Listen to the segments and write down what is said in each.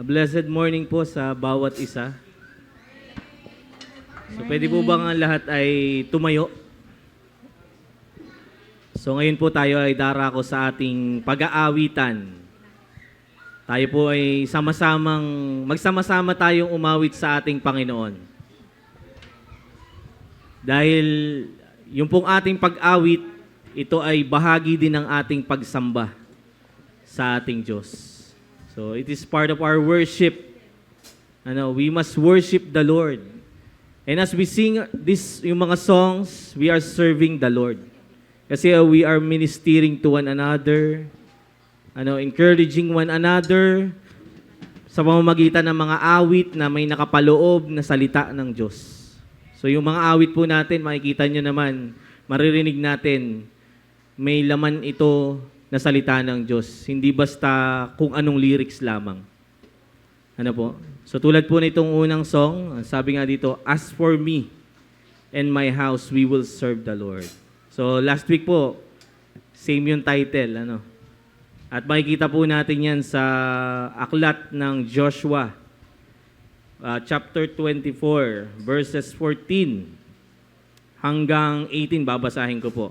Blessed morning po sa bawat isa. So pwede po bang ang lahat ay tumayo? So ngayon po tayo ay darako sa ating pag-aawitan. Tayo po ay magsama-sama tayong umawit sa ating Panginoon. Dahil yung pong ating pag-awit, ito ay bahagi din ng ating pagsamba sa ating Diyos. So it is part of our worship. We must worship the Lord. And as we sing yung mga songs, we are serving the Lord. Kasi we are ministering to one another, encouraging one another sa pamamagitan ng mga awit na may nakapaloob na salita ng Diyos. So yung mga awit po natin, makikita nyo naman, maririnig natin, may laman ito na salita ng Diyos. Hindi basta kung anong lyrics lamang. So tulad po nitong unang song, sabi nga dito, "As for me and my house, we will serve the Lord." So last week po, same yung title. At makikita po natin yan sa aklat ng Joshua, chapter 24, verses 14 hanggang 18, babasahin ko po.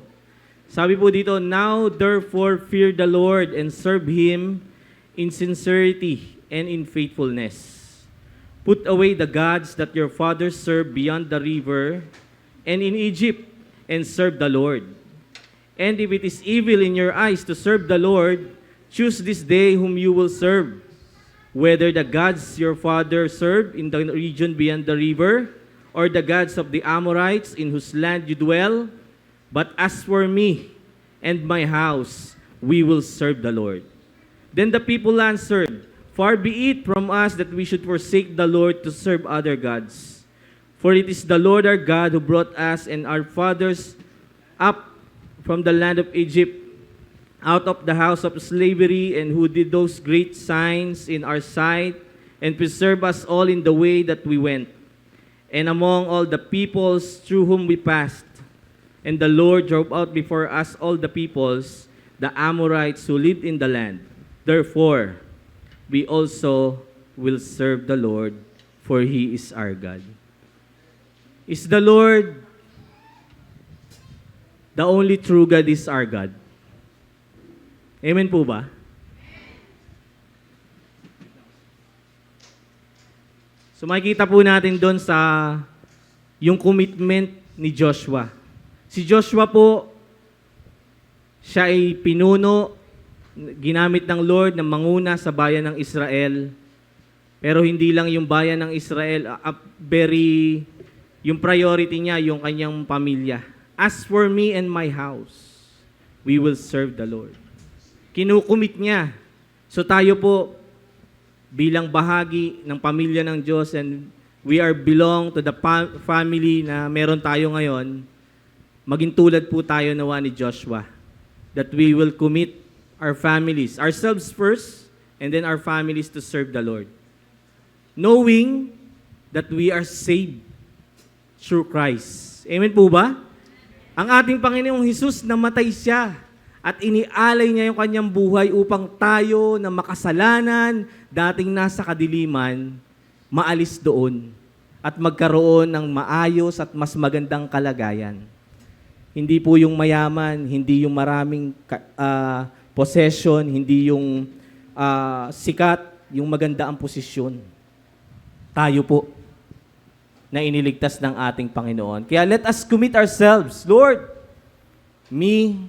Sabi po dito, "Now therefore fear the Lord and serve Him in sincerity and in faithfulness. Put away the gods that your fathers served beyond the river and in Egypt, and serve the Lord. And if it is evil in your eyes to serve the Lord, choose this day whom you will serve, whether the gods your father served in the region beyond the river, or the gods of the Amorites in whose land you dwell. But as for me and my house, we will serve the Lord." Then the people answered, "Far be it from us that we should forsake the Lord to serve other gods. For it is the Lord our God who brought us and our fathers up from the land of Egypt, out of the house of slavery, and who did those great signs in our sight, and preserved us all in the way that we went, and among all the peoples through whom we passed. And the Lord drove out before us all the peoples, the Amorites who lived in the land. Therefore, we also will serve the Lord, for He is our God." Is the Lord the only true God? Is our God? Amen po ba? So makikita po natin doon sa yung commitment ni Joshua. Si Joshua po, siya ay pinuno, ginamit ng Lord na manguna sa bayan ng Israel. Pero hindi lang yung bayan ng Israel, yung priority niya, yung kanyang pamilya. "As for me and my house, we will serve the Lord." Kinukumit niya. So tayo po, bilang bahagi ng pamilya ng Diyos, and we are belong to the family na meron tayo ngayon, maging tulad po tayo nawa ni Joshua, that we will commit our families, ourselves first, and then our families to serve the Lord. Knowing that we are saved through Christ. Amen po ba? Ang ating Panginoong Hesus, namatay siya at inialay niya yung kanyang buhay upang tayo na makasalanan, dating nasa kadiliman, maalis doon at magkaroon ng maayos at mas magandang kalagayan. Hindi po yung mayaman, hindi yung maraming possession, hindi yung sikat, yung maganda ang posisyon. Tayo po na iniligtas ng ating Panginoon. Kaya let us commit ourselves. Lord, me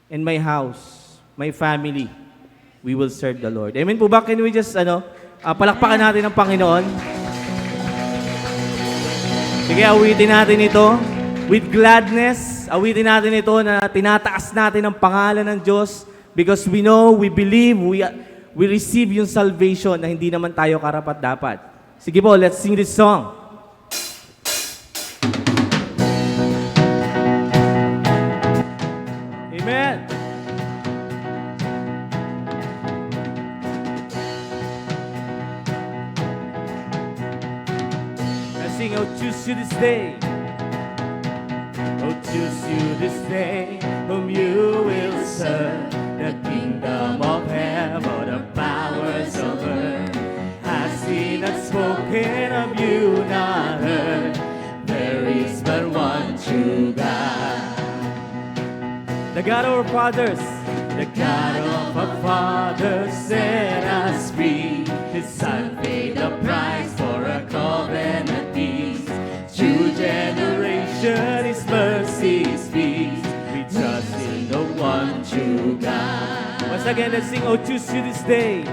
and my house, my family, we will serve the Lord. Amen po ba? Can we just, palakpakan natin ang Panginoon? Sige, awitin natin ito with gladness. Awitin natin ito na tinataas natin ang pangalan ng Diyos because we know, we believe, we receive yung salvation na hindi naman tayo karapat-dapat. Sige po, let's sing this song. Amen. Let's sing, oh, choose you this day. Oh, choose you this day whom you will serve. The kingdom of heaven, the powers of earth. Has seen and spoken of you, not heard. There is but one true God. The God of our fathers, the God of our fathers set us free. His Son paid the price for a covenant peace. Through generation, His mercy speaks. We trust in the one true God. Once again, let's sing, oh, choose you this day.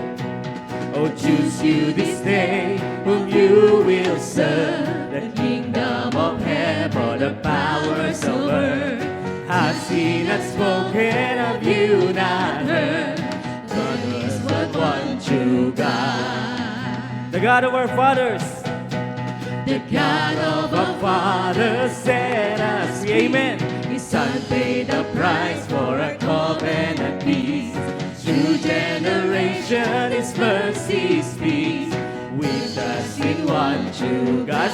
Oh, choose you this day whom you will serve. The kingdom of heaven, the powers of earth. Has seen and spoken of you, not heard. God is but one true God. The God of our fathers. The God of our fathers set us free. Amen. His Son paid the price for a covenant peace. Through generation, His mercy speaks. We trust in one true God.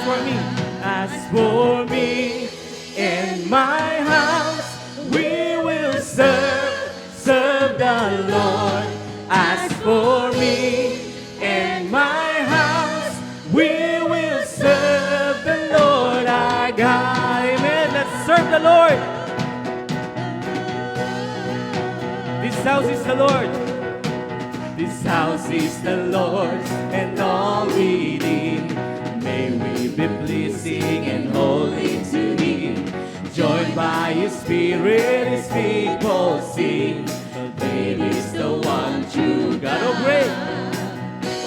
As for me, in my house, we will serve the Lord. As for me, in my house, we will serve the Lord our God. Amen. Let's serve the Lord. This house is the Lord. This house is the Lord's and all we need. May we be pleasing and holy to Him. Joined by His Spirit, His people sing. Great is the one true God.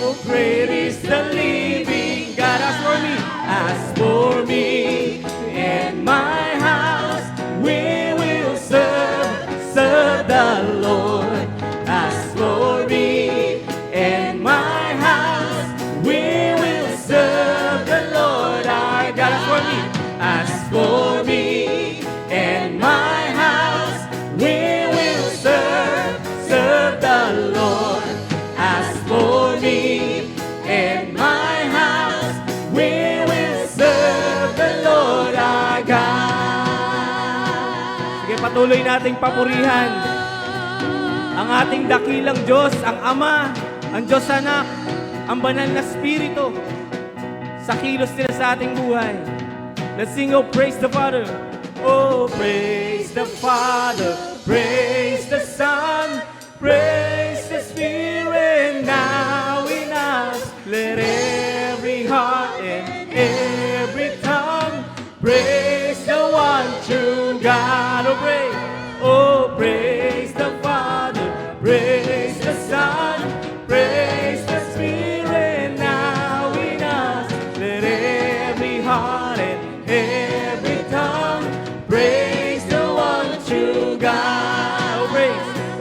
Oh, great is the living God. As for me, in my house, we will serve the Lord. As for me, in my house, we will serve the Lord our God. As for me, in my house, we will serve the Lord. As for me, in my house, we will serve the Lord our God. Sige, patuloy nating papurihan ang ating dakilang Diyos, ang Ama, ang Diyos Anak, ang banal na Espiritu sa kilos nila sa ating buhay. Let's sing, oh, praise the Father. Oh, praise the Father, praise the Son, praise the Spirit now in us. Let every heart and every tongue praise the one true God. Oh, praise the Father, praise the Son, praise the Spirit now in us. Let every heart and every tongue praise the one true God.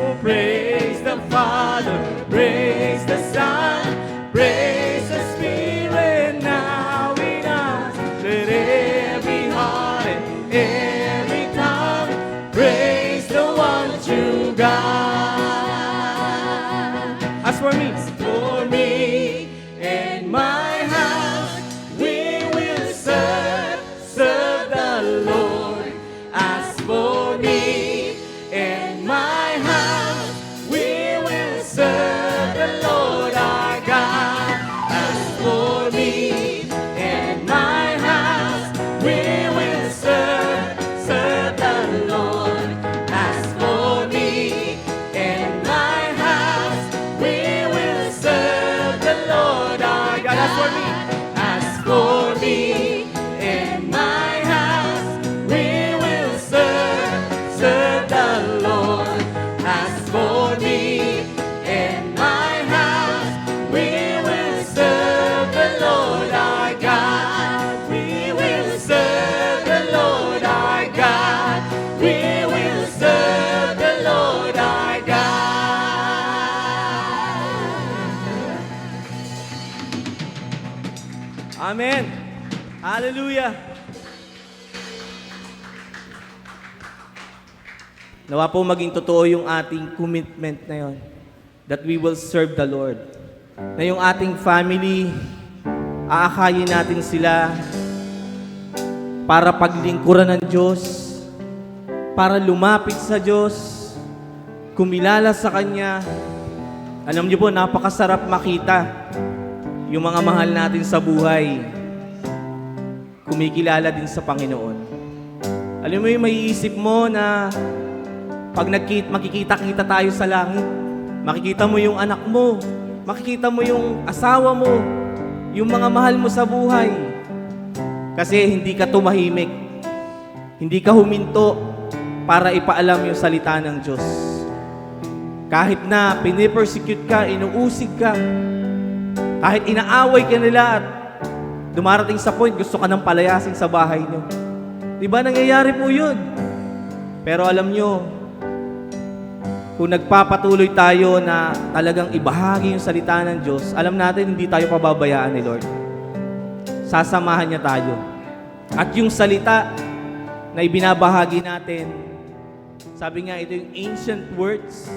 Oh, praise the Father, praise the Son, praise the Spirit now in us. Let every heart and every tongue praise the one true God. As for me, in my house, we will serve the Lord. As for me, in my house, we will serve the Lord our God. As for me, in my house, we will serve the Lord. As for me, in my house, we will Amen. Hallelujah. Nawa po maging totoo yung ating commitment na yon, that we will serve the Lord. Na yung ating family, aakayin natin sila para paglingkuran ng Diyos, para lumapit sa Diyos, kumilala sa Kanya. Alam niyo po, napakasarap makita yung mga mahal natin sa buhay kumikilala din sa Panginoon. Alam mo yung maiisip mo na pag makikita-kita tayo sa langit, makikita mo yung anak mo, makikita mo yung asawa mo, yung mga mahal mo sa buhay. Kasi hindi ka tumahimik, hindi ka huminto para ipaalam yung salita ng Diyos. Kahit na pinipersecute ka, inuusig ka, kahit inaaway ka nila at dumarating sa point, gusto ka nang palayasin sa bahay nyo. Diba nangyayari po yun? Pero alam nyo, kung nagpapatuloy tayo na talagang ibahagi yung salita ng Diyos, alam natin hindi tayo pababayaan ni Lord. Sasamahan niya tayo. At yung salita na ibinabahagi natin, sabi nga ito yung ancient words.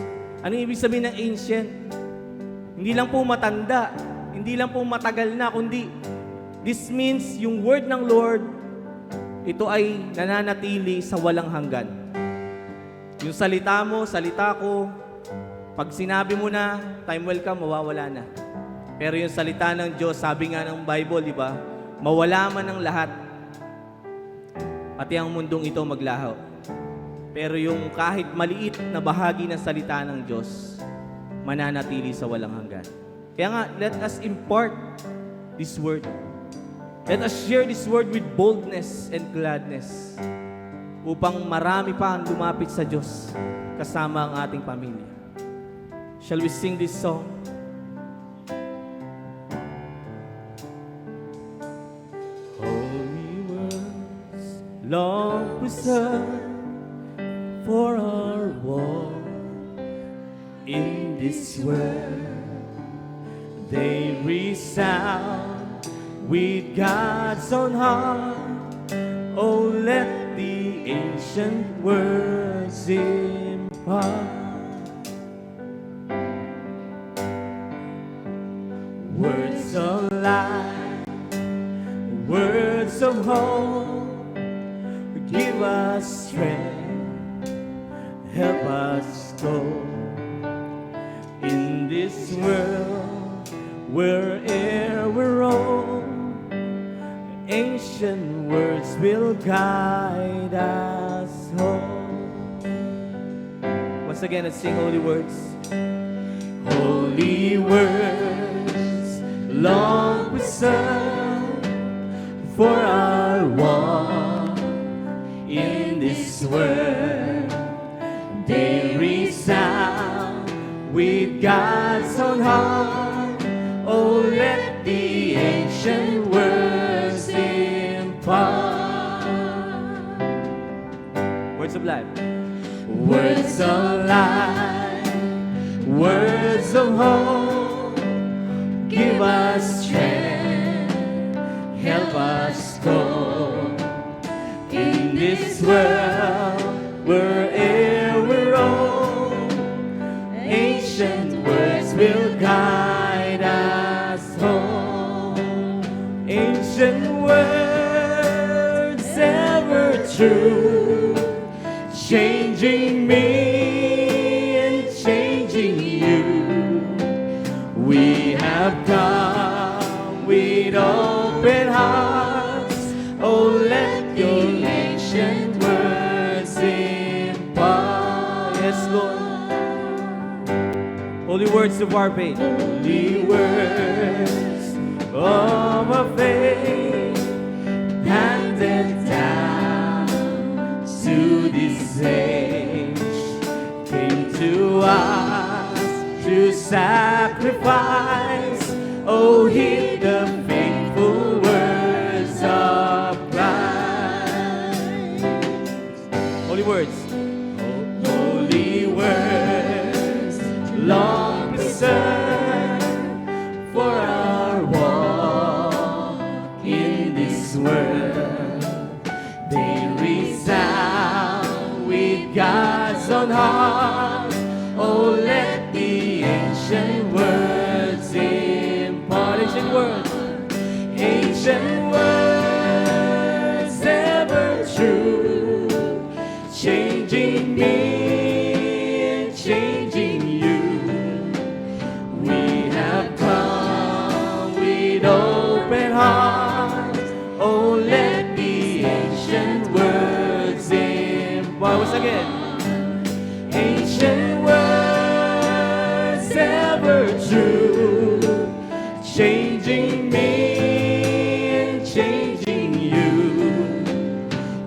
Ano ibig sabihin ng ancient? Hindi lang po matanda, hindi lang po matagal na, kundi this means yung word ng Lord, ito ay nananatili sa walang hanggan. Yung salita mo, salita ko, pag sinabi mo na, time will come, mawawala na. Pero yung salita ng Diyos, sabi nga ng Bible, di ba? Mawala man ang lahat, pati ang mundong ito maglaho. Pero yung kahit maliit na bahagi ng salita ng Diyos, mananatili sa walang hanggan. Kaya nga, let us impart this word. Let us share this word with boldness and gladness upang marami pa ang lumapit sa Diyos kasama ang ating pamilya. Shall we sing this song? Holy words, long preserved for our walk in this world, they resound with God's own heart. Oh, let the ancient words impart words of life, words of hope. Give us strength, help us go in this world where'er we roam. Ancient words will guide us home. Once again, let's sing holy words. Holy words, long preserved for our walk in this world. They resound with God's own heart. Oh, let the ancient words impart words of life, words of life, words of hope. Give us strength, help us go in this world where'er we roam. Ancient words will guide us home. Ancient words ever true, changing me and changing you. We have come with open hearts. Oh, let your ancient words impart. Yes, Lord. Holy words of our faith. Holy words of our faith, handed down to this age, came to us to sacrifice. Oh, hear the faithful words of Christ. Holy words. Holy words, long preserved for our walk ever true, changing me and changing you.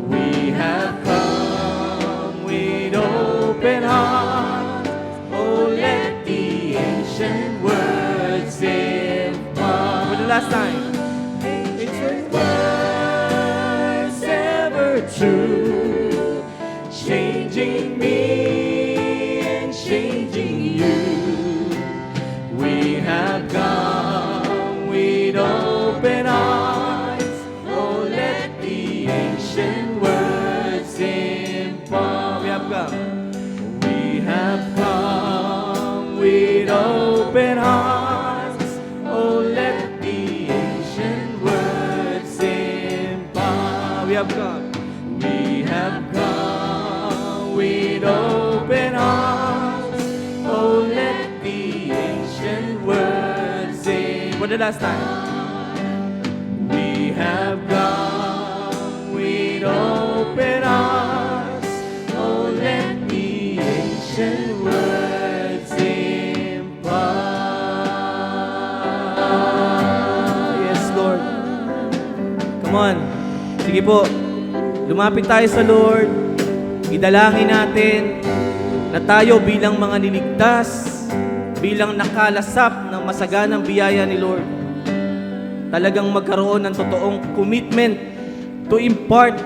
We have come with open hearts. Oh, let the ancient words impart. For the last time. Ancient words ever true, changing me and changing you. We have come with open eyes. Oh, let the ancient words impart. We have come. We have come with open hearts. Oh, let the ancient words impart. We have come. We have come with open arms. Oh, let the ancient words sing. For the last time. We have come with open arms. Oh, let the ancient words impart. Yes, Lord. Come on. Sige po. Lumapit tayo sa Lord. Idalangin natin na tayo bilang mga niligtas, bilang nakalasap ng masaganang biyaya ni Lord, talagang magkaroon ng totoong commitment to impart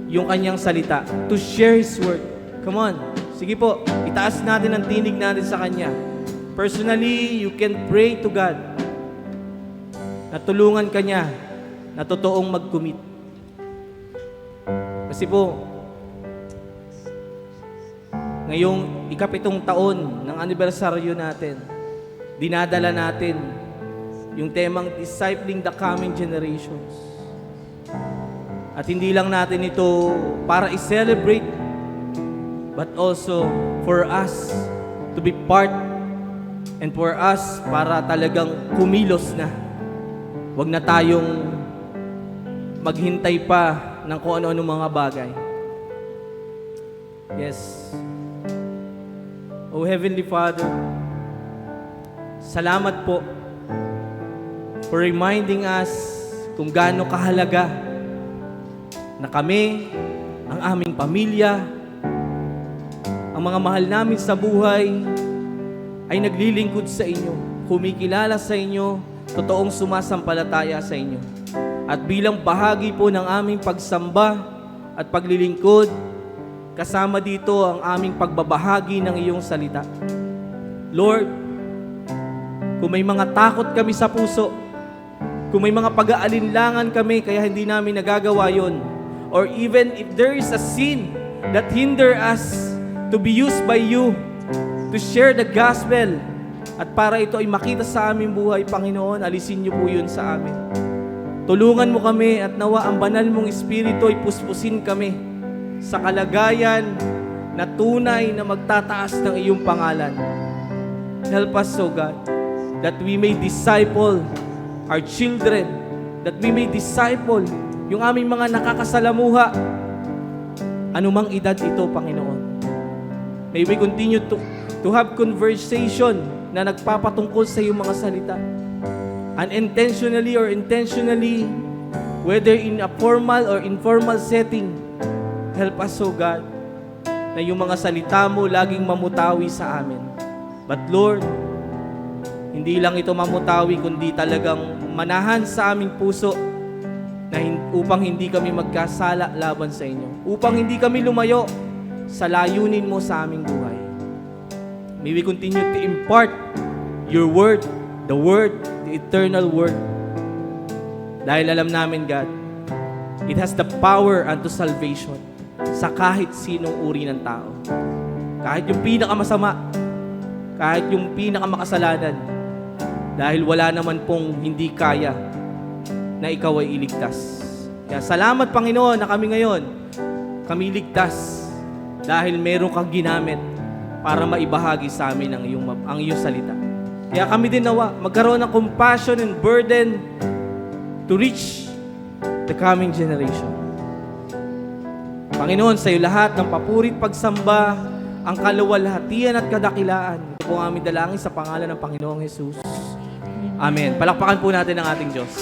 yung kanyang salita, to share His word. Come on. Sige po, itaas natin ang tinig natin sa Kanya. Personally, you can pray to God na tulungan Kanya na totoong mag-commit. Kasi po, ngayong ikapitong taon ng anibersaryo natin, dinadala natin yung temang Discipling the Coming Generations. At hindi lang natin ito para i-celebrate, but also for us to be part and for us para talagang kumilos na. Huwag na tayong maghintay pa ng kung ano-ano mga bagay. Yes. Oh Heavenly Father, salamat po for reminding us kung gaano kahalaga na kami, ang aming pamilya, ang mga mahal namin sa buhay ay naglilingkod sa inyo, kumikilala sa inyo, totoong sumasampalataya sa inyo. At bilang bahagi po ng aming pagsamba at paglilingkod, kasama dito ang aming pagbabahagi ng iyong salita. Lord, kung may mga takot kami sa puso, kung may mga pag-aalinlangan kami kaya hindi namin nagagawa yon, or even if there is a sin that hinder us to be used by you to share the gospel, at para ito ay makita sa aming buhay, Panginoon, alisin niyo po yun sa amin. Tulungan mo kami at nawa ang banal mong Espiritu ay puspusin kami sa kalagayan na tunay na magtataas ng iyong pangalan. Help us, O God, that we may disciple our children, that we may disciple yung aming mga nakakasalamuha, anumang edad ito, Panginoon. May we continue to have conversation na nagpapatungkol sa iyong mga salita. Unintentionally or intentionally, whether in a formal or informal setting, help us, O God, na yung mga salita mo laging mamutawi sa amin. But Lord, hindi lang ito mamutawi, kundi talagang manahan sa aming puso na upang hindi kami magkasala laban sa inyo. Upang hindi kami lumayo sa layunin mo sa aming buhay. May we continue to impart your word, the word, the eternal word. Dahil alam namin, God, it has the power unto salvation sa kahit sinong uri ng tao. Kahit yung pinakamasama, kahit yung pinakamakasalanan, dahil wala naman pong hindi kaya na ikaw ay iligtas. Kaya salamat, Panginoon, na kami ngayon, kami ligtas dahil meron kang ginamit para maibahagi sa amin ang iyong salita. Kaya kami din nawa, magkaroon ng compassion and burden to reach the coming generation. Panginoon, sa iyo lahat ng papurit, pagsamba, ang kaluwalhatian at kadakilaan. Ito po ang aming dalangin sa pangalan ng Panginoong Jesus. Amen. Palakpakan po natin ang ating Diyos.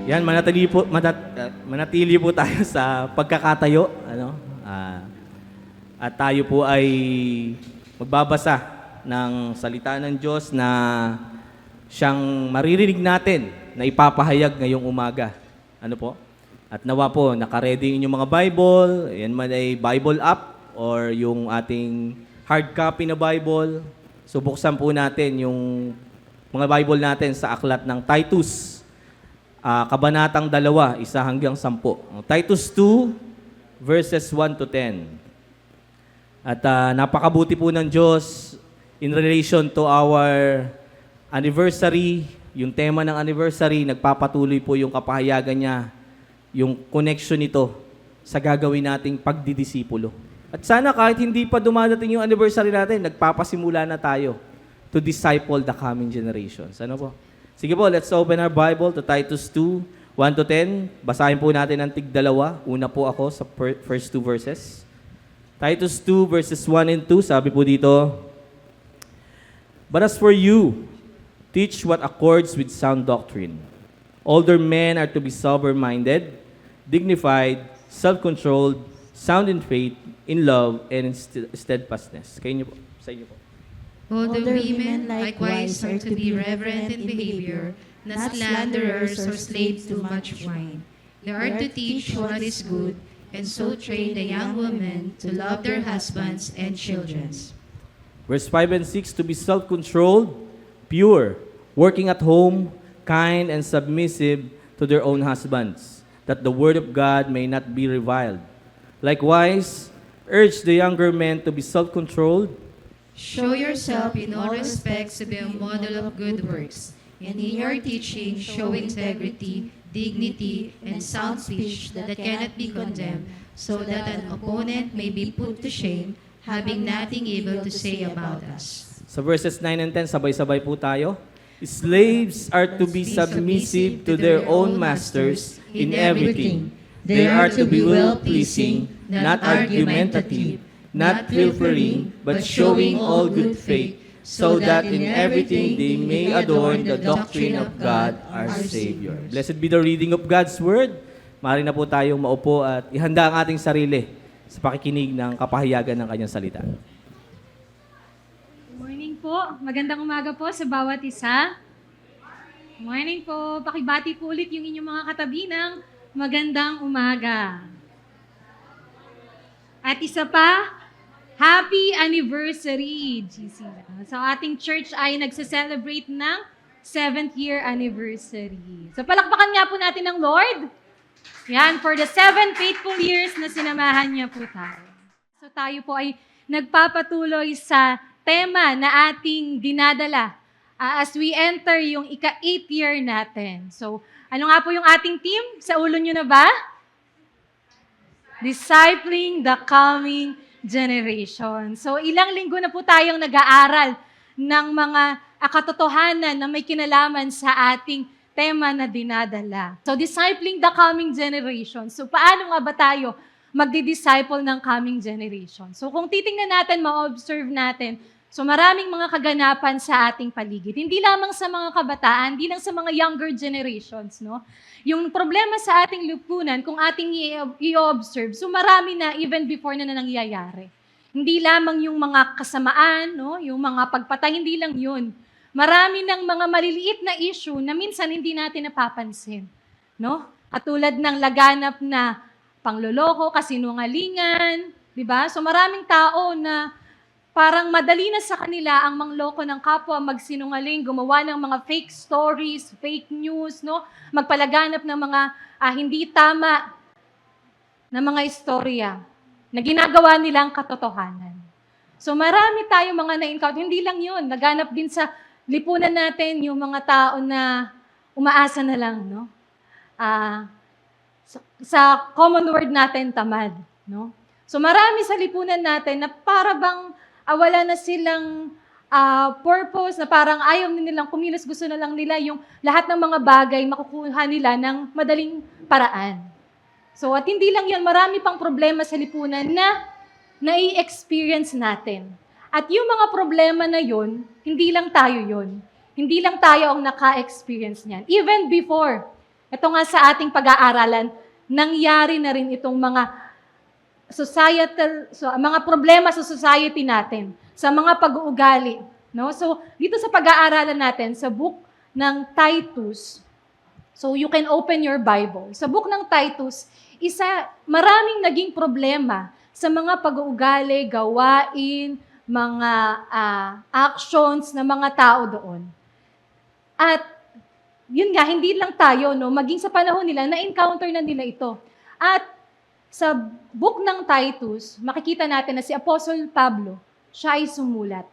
Yan, manatili po tayo sa pagkakatayo. At tayo po ay magbabasa ng salita ng Diyos na siyang maririnig natin na ipapahayag ngayong umaga. Ano po? At nawa po, nakaready inyong mga Bible, yan man ay Bible app or yung ating hard copy na Bible. So buksan po natin yung mga Bible natin sa aklat ng Titus, kabanatang 2, 1 hanggang 10. Titus 2, verses 1 to 10. At napakabuti po ng Diyos in relation to our anniversary, yung tema ng anniversary, nagpapatuloy po yung kapahayagan niya, yung connection nito sa gagawin nating pagdidisipulo. At sana kahit hindi pa dumadating yung anniversary natin, nagpapasimula na tayo to disciple the coming generations. Ano po? Sige po, let's open our Bible to Titus 2, 1 to 10. Basahin po natin ang tig-2. Una po ako sa first 2 verses. Titus 2 verses 1 and 2, sabi po dito, "But as for you, teach what accords with sound doctrine. Older men are to be sober-minded, dignified, self-controlled, sound in faith, in love, and in steadfastness." Kayo niyo po, sa inyo po. Older women likewise are to be reverent in behavior, not slanderers or slaves to much wine. They are to teach what is good, and so train the young women to love their husbands and children. Verse 5 and 6, "To be self-controlled, pure, working at home, kind and submissive to their own husbands, that the word of God may not be reviled. Likewise, urge the younger men to be self-controlled, Show yourself in all respects to be a model of good works, and in your teaching show integrity, dignity, and sound speech that cannot be condemned, so that an opponent may be put to shame, having nothing evil to say about us." Sa verses 9 and 10, sabay-sabay po tayo. "Slaves are to be submissive to their own masters in everything. They are to be well-pleasing, not argumentative, not pilfering, but showing all good faith, so that in everything they may adorn the doctrine of God our Savior." Blessed be the reading of God's Word. Maaari na po tayong maupo at ihanda ang ating sarili sa pakikinig ng kapahayagan ng kanyang salita. Morning po. Magandang umaga po sa bawat isa. Morning po. Pakibati po ulit yung inyong mga katabi ng magandang umaga. At isa pa, happy anniversary, GC. So ating church ay nagse-celebrate ng 7th year anniversary. So palakpakan nga po natin ng Lord. Yan, for the 7 faithful years na sinamahan niya po tayo. So tayo po ay nagpapatuloy sa tema na ating dinadala as we enter yung ika-8th year natin. So ano nga po yung ating team? Sa ulo nyo na ba? Discipling the coming generation. So ilang linggo na po tayong nag-aaral ng mga katotohanan na may kinalaman sa ating tema na dinadala. So discipling the coming generation. So paano nga ba tayo magdi-disciple ng coming generation? So kung titingnan natin, ma-observe natin, so maraming mga kaganapan sa ating paligid. Hindi lamang sa mga kabataan, hindi lang sa mga younger generations, no? Yung problema sa ating lipunan, kung ating i-observe, so marami na even before na nangyayari. Hindi lamang yung mga kasamaan, no? Yung mga pagpatay, hindi lang yun. Marami ng mga maliliit na issue na minsan hindi natin napapansin, no? Katulad ng laganap na pangloloko, kasinungalingan, di ba? So maraming tao na parang madali na sa kanila ang mangloko ng kapwa, magsinungaling, gumawa ng mga fake stories, fake news, no? Magpalaganap ng mga hindi tama na mga istorya na ginagawa nilang katotohanan. So marami tayong mga na-encounter. Hindi lang yun. Naganap din sa lipunan natin yung mga tao na umaasa na lang, no? Sa common word natin, tamad, no? So marami sa lipunan natin na para bang wala na silang purpose na parang ayaw nilang kumilos, gusto na lang nila yung lahat ng mga bagay makukuha nila ng madaling paraan. So, at hindi lang yan, marami pang problema sa lipunan na nai-experience natin. At yung mga problema na yun, hindi lang tayo yun. Hindi lang tayo ang naka-experience niyan. Even before, ito nga sa ating pag-aaralan, nangyari na rin itong mga mga problema sa society natin, sa mga pag-uugali. No? So, dito sa pag-aaralan natin, sa book ng Titus, so you can open your Bible. Sa book ng Titus, maraming naging problema sa mga pag-uugali, gawain, mga actions ng mga tao doon. At yun nga, hindi lang tayo, no, maging sa panahon nila, na-encounter na nila ito. At sa book ng Titus, makikita natin na si Apostle Pablo, siya ay sumulat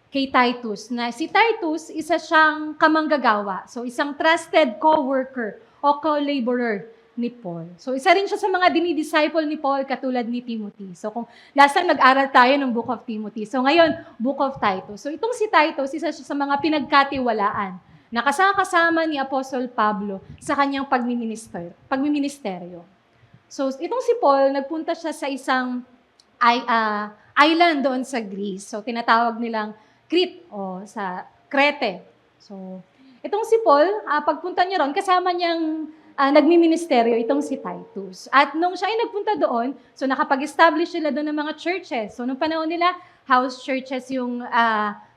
kay Titus. Na si Titus, isa siyang kamanggagawa. So, isang trusted co-worker o co-laborer ni Paul. So, isa rin siya sa mga dinidisciple ni Paul katulad ni Timothy. So, kung last time nag-aral tayo ng Book of Timothy. So, ngayon, Book of Titus. So, itong si Titus, isa siya sa mga pinagkatiwalaan na kasama ni Apostle Pablo sa kanyang pagmiministeryo. So, itong si Paul, nagpunta siya sa isang island doon sa Greece. So, tinatawag nilang Crete o sa Crete. So, itong si Paul, pagpunta niya ron, kasama niyang nagmiministeryo itong si Titus. At nung siya ay nagpunta doon, so nakapag-establish sila doon ng mga churches. So, nung panahon nila, house churches yung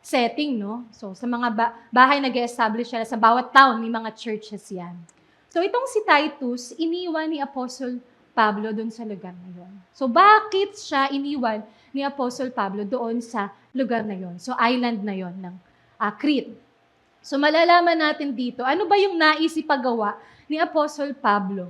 setting, no? So, sa mga bahay nag-establish sila, sa bawat town, may mga churches yan. So, itong si Titus, iniwan ni Apostle Pablo doon sa lugar na yun. So, bakit siya iniwan ni Apostle Pablo doon sa lugar na yun? So, island na yun ng Crete. So, malalaman natin dito, ano ba yung naisipagawa ni Apostle Pablo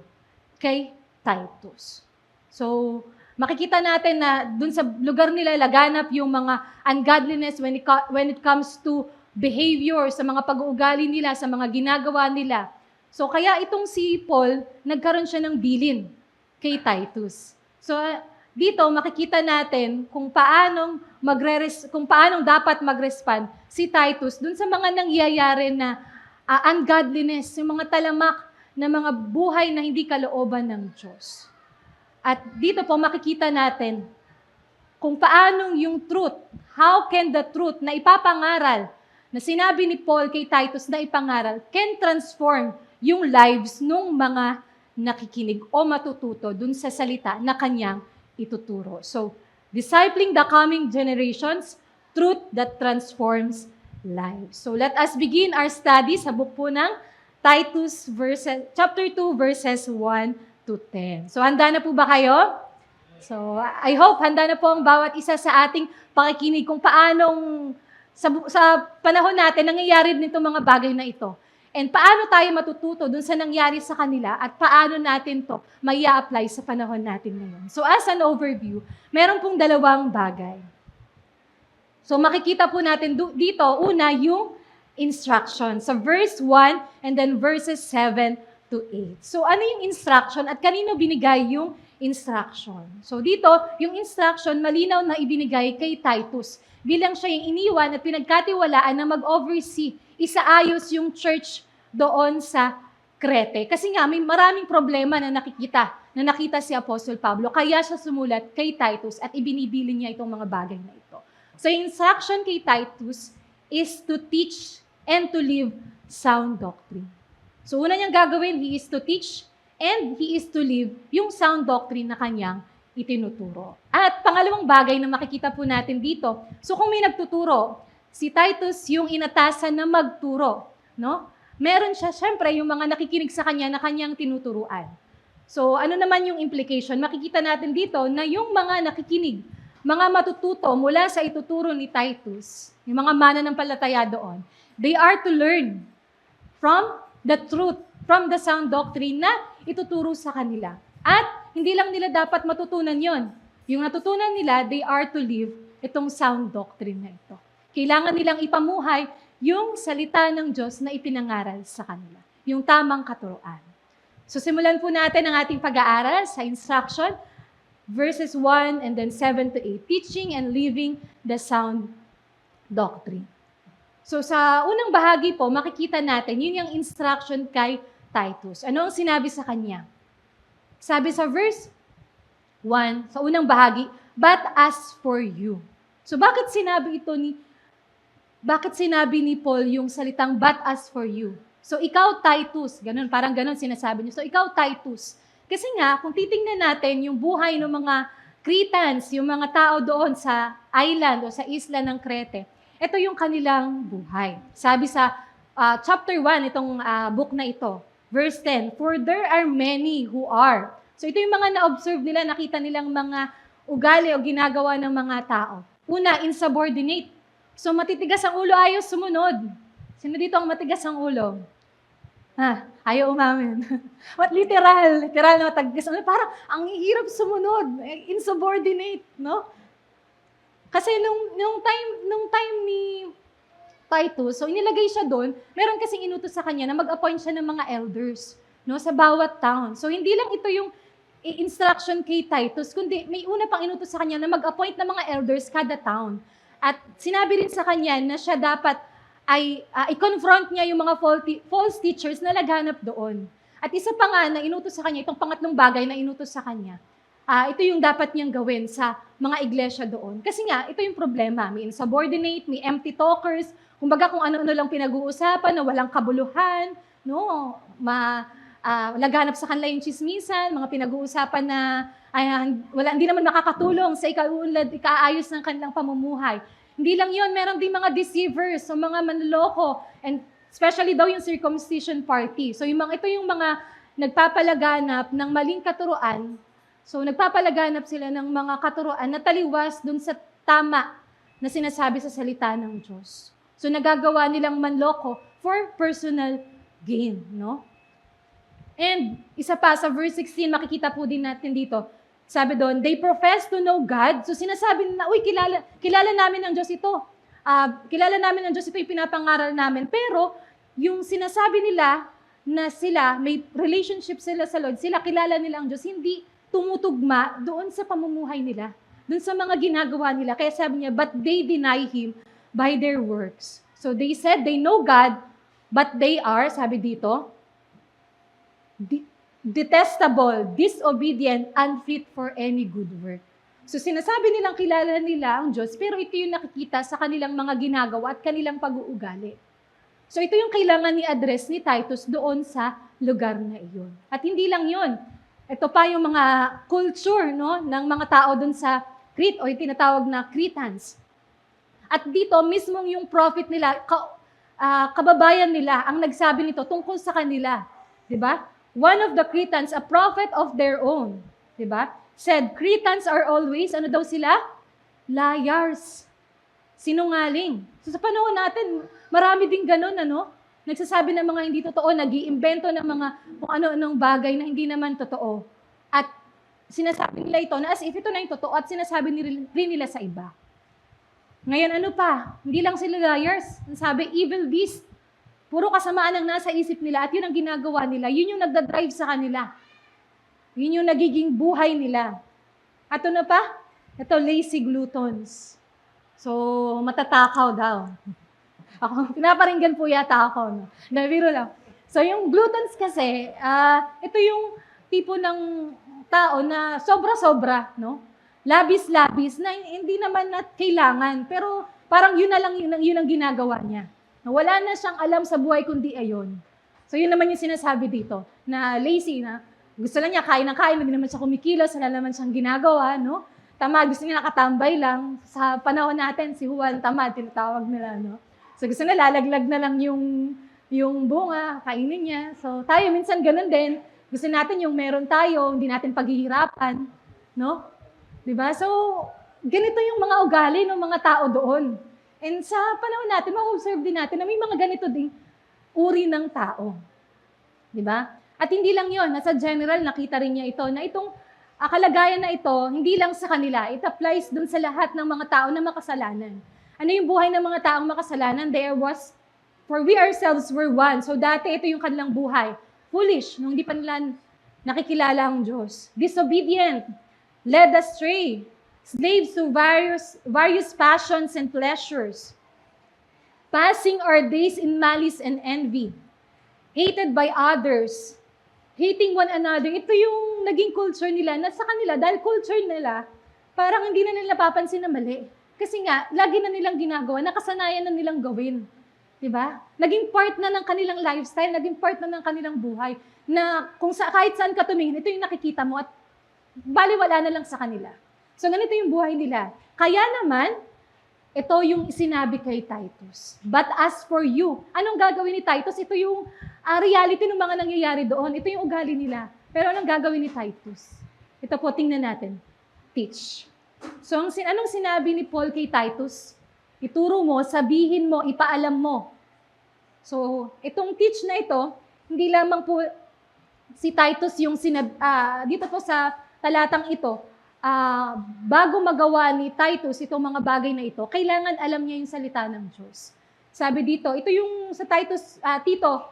kay Titus? So, makikita natin na dun sa lugar nila laganap yung mga ungodliness when it comes to behavior, sa mga pag-uugali nila, sa mga ginagawa nila. So, kaya itong si Paul, nagkaroon siya ng bilin kay Titus. So, dito makikita natin kung paanong dapat mag-respond si Titus dun sa mga nangyayari na ungodliness, yung mga talamak na mga buhay na hindi kalooban ng Diyos. At dito po makikita natin kung paanong yung truth, how can the truth na ipapangaral, na sinabi ni Paul kay Titus na ipangaral, can transform yung lives ng mga nakikinig o matututo dun sa salita na kanyang ituturo. So, discipling the coming generations, truth that transforms lives. So, let us begin our study sa book po ng Titus chapter 2 verses 1 to 10. So, handa na po ba kayo? So, I hope handa na po ang bawat isa sa ating pakikinig kung paanong sa panahon natin nangyayari nito mga bagay na ito. And paano tayo matututo dun sa nangyari sa kanila at paano natin to may apply sa panahon natin ngayon. So, as an overview, meron pong dalawang bagay. So, makikita po natin dito, una, yung instruction. Sa verse 1 and then verses 7 to 8. So, ano yung instruction at kanino binigay yung instruction? So, dito, yung instruction, malinaw na ibinigay kay Titus. Bilang siya yung iniwan at pinagkatiwalaan na mag-oversee, isaayos yung church doon sa Crete. Kasi nga, may maraming problema na nakita si Apostle Pablo. Kaya siya sumulat kay Titus at ibinibili niya itong mga bagay na ito. So, yung instruction kay Titus is to teach and to live sound doctrine. So, una niyang gagawin, he is to teach and he is to live yung sound doctrine na kanyang itinuturo. At pangalawang bagay na makikita po natin dito, so kung may nagtuturo, si Titus yung inatasan na magturo, no? Meron siya, syempre, yung mga nakikinig sa kanya na kanyang tinuturuan. So, ano naman yung implication? Makikita natin dito na yung mga nakikinig, mga matututo mula sa ituturo ni Titus, yung mga mananampalataya doon, they are to learn from the truth, from the sound doctrine na ituturo sa kanila. At hindi lang nila dapat matutunan yon. Yung natutunan nila, they are to live itong sound doctrine na ito. Kailangan nilang ipamuhay yung salita ng Diyos na ipinangaral sa kanila. Yung tamang katuruan. So simulan po natin ang ating pag-aaral sa instruction, verses 1 and then 7 to 8. Teaching and living the sound doctrine. So sa unang bahagi po, makikita natin, yun yung instruction kay Titus. Ano ang sinabi sa kanya? Sabi sa verse 1, sa unang bahagi, but as for you. So bakit sinabi ni Paul yung salitang but as for you? So ikaw Titus, ganun, parang ganun sinasabi niyo. So ikaw Titus. Kasi nga, kung titingnan natin yung buhay ng mga Cretans, yung mga tao doon sa island o sa isla ng Crete, ito yung kanilang buhay. Sabi sa chapter 1, itong book na ito, verse 10, for there are many who are. So ito yung mga na-observe nila, nakita nilang mga ugali o ginagawa ng mga tao. Una, insubordinate. So matitigas ang ulo, ayaw sumunod. Sino dito ang matigas ang ulo? Ayaw umamin. Literal na matigas ang ulo. Parang ang hirap sumunod, insubordinate, no? Kasi nung time ni Titus, so inilagay siya doon, meron kasing inutos sa kanya na mag-appoint siya ng mga elders, no, sa bawat town. So hindi lang ito yung instruction kay Titus, kundi may una pang inutos sa kanya na mag-appoint ng mga elders kada town. At sinabi rin sa kanya na siya dapat ay i-confront niya yung mga false teachers na naghanap doon. At isa pa nga na inutos sa kanya, itong pangatlong bagay na inutos sa kanya, ito yung dapat niyang gawin sa mga iglesia doon. Kasi nga, ito yung problema. May insubordinate, may empty talkers, kumbaga kung ano-ano lang pinag-uusapan na walang kabuluhan, no? Laganap sa kanila yung chismisan, mga pinag-uusapan na hindi naman makakatulong sa ikaunlad, ikaayos ng kanilang pamumuhay. Hindi lang yun, meron din mga deceivers, so mga manloloko, and especially daw yung circumcision party. So ito yung mga nagpapalaganap ng maling katuruan. So nagpapalaganap sila ng mga katuruan na taliwas dun sa tama na sinasabi sa salita ng Diyos. So nagagawa nilang manloko for personal gain, no? And isa pa, sa verse 16, makikita po din natin dito, sabi doon, they profess to know God. So sinasabi nila, kilala namin ang Diyos ito. Kilala namin ang Diyos ito, yung pinapangaral namin. Pero yung sinasabi nila na sila, may relationship sila sa Lord, sila kilala nila ang Diyos, hindi tumutugma doon sa pamumuhay nila, doon sa mga ginagawa nila. Kaya sabi niya, but they deny Him by their works. So they said they know God, but they are, sabi dito, detestable, disobedient, unfit for any good work. So sinasabi nilang kilala nila ang Diyos, pero ito yung nakikita sa kanilang mga ginagawa at kanilang pag-uugali. So ito yung kailangan ni-address ni Titus doon sa lugar na iyon. At hindi lang yun. Ito pa yung mga culture, no, ng mga tao doon sa Crete o yung tinatawag na Cretans. At dito, mismong yung prophet nila, kababayan nila, ang nagsabi nito tungkol sa kanila. Diba? One of the Cretans, a prophet of their own, diba, said, Cretans are always, ano daw sila? Liars. Sinungaling. So sa panahon natin, marami din ganun, ano? Nagsasabi ng mga hindi totoo, nag-iimbento ng mga kung ano-anong bagay na hindi naman totoo. At sinasabi nila ito na as if ito na yung totoo at sinasabi rin nila sa iba. Ngayon ano pa? Hindi lang sila liars. Sabi, evil beast. Puro kasamaan ang nasa isip nila at yun ang ginagawa nila. Yun yung nagdadrive sa kanila. Yun yung nagiging buhay nila. At ano pa? Ito, lazy gluttons. So, matatakaw daw. Ako, pinaparinggan po yata ako. No? Nabiro lang. So, yung gluttons kasi, ito yung tipo ng tao na sobra-sobra, no? Labis-labis, na hindi naman na kailangan. Pero parang yun na lang yun ang ginagawa niya. Wala na siyang alam sa buhay kundi ayon. So, yun naman yung sinasabi dito, na lazy, na gusto lang niya kain ng kain, hindi naman siya kumikilos, wala naman siyang ginagawa, no? Tama, gusto niya nakatambay lang. Sa panahon natin, si Juan, tama, tinatawag nila, no? So gusto na lalaglag na lang yung bunga, kainin niya. So tayo minsan ganun din. Gusto natin yung meron tayo, hindi natin paghihirapan, no? 'Di ba? So ganito yung mga ugali ng mga tao doon. And sa panahon natin, ma-observe din natin na may mga ganito ding uri ng tao. 'Di ba? At hindi lang 'yon, nasa general nakita rin niya ito na itong kalagayan na ito, hindi lang sa kanila, it applies dun sa lahat ng mga tao na makasalanan. Ano yung buhay ng mga taong makasalanan? For we ourselves were one. So dati ito yung kanilang buhay. Foolish, nung hindi pa nila nakikilala ang Diyos. Disobedient, led astray, slaves to various passions and pleasures. passing our days in malice and envy, hated by others, hating one another. Ito yung naging culture nila, na sa kanila, dahil culture nila, parang hindi na nila napapansin na mali. Kasi nga, lagi na nilang ginagawa, nakasanayan na nilang gawin. Diba? Naging part na ng kanilang lifestyle, naging part na ng kanilang buhay, na kung kahit saan ka tumingin, ito yung nakikita mo at baliwala na lang sa kanila. So, ganito yung buhay nila. Kaya naman, ito yung sinabi kay Titus. But as for you, anong gagawin ni Titus? Ito yung reality ng mga nangyayari doon. Ito yung ugali nila. Pero anong gagawin ni Titus? Ito po, tingnan natin. Teach. So, anong sinabi ni Paul kay Titus? Ituro mo, sabihin mo, ipaalam mo. So, itong teach na ito, hindi lamang po si Titus yung dito po sa talatang ito, bago magawa ni Titus itong mga bagay na ito, kailangan alam niya yung salita ng Diyos. Sabi dito, ito yung sa Titus, Tito,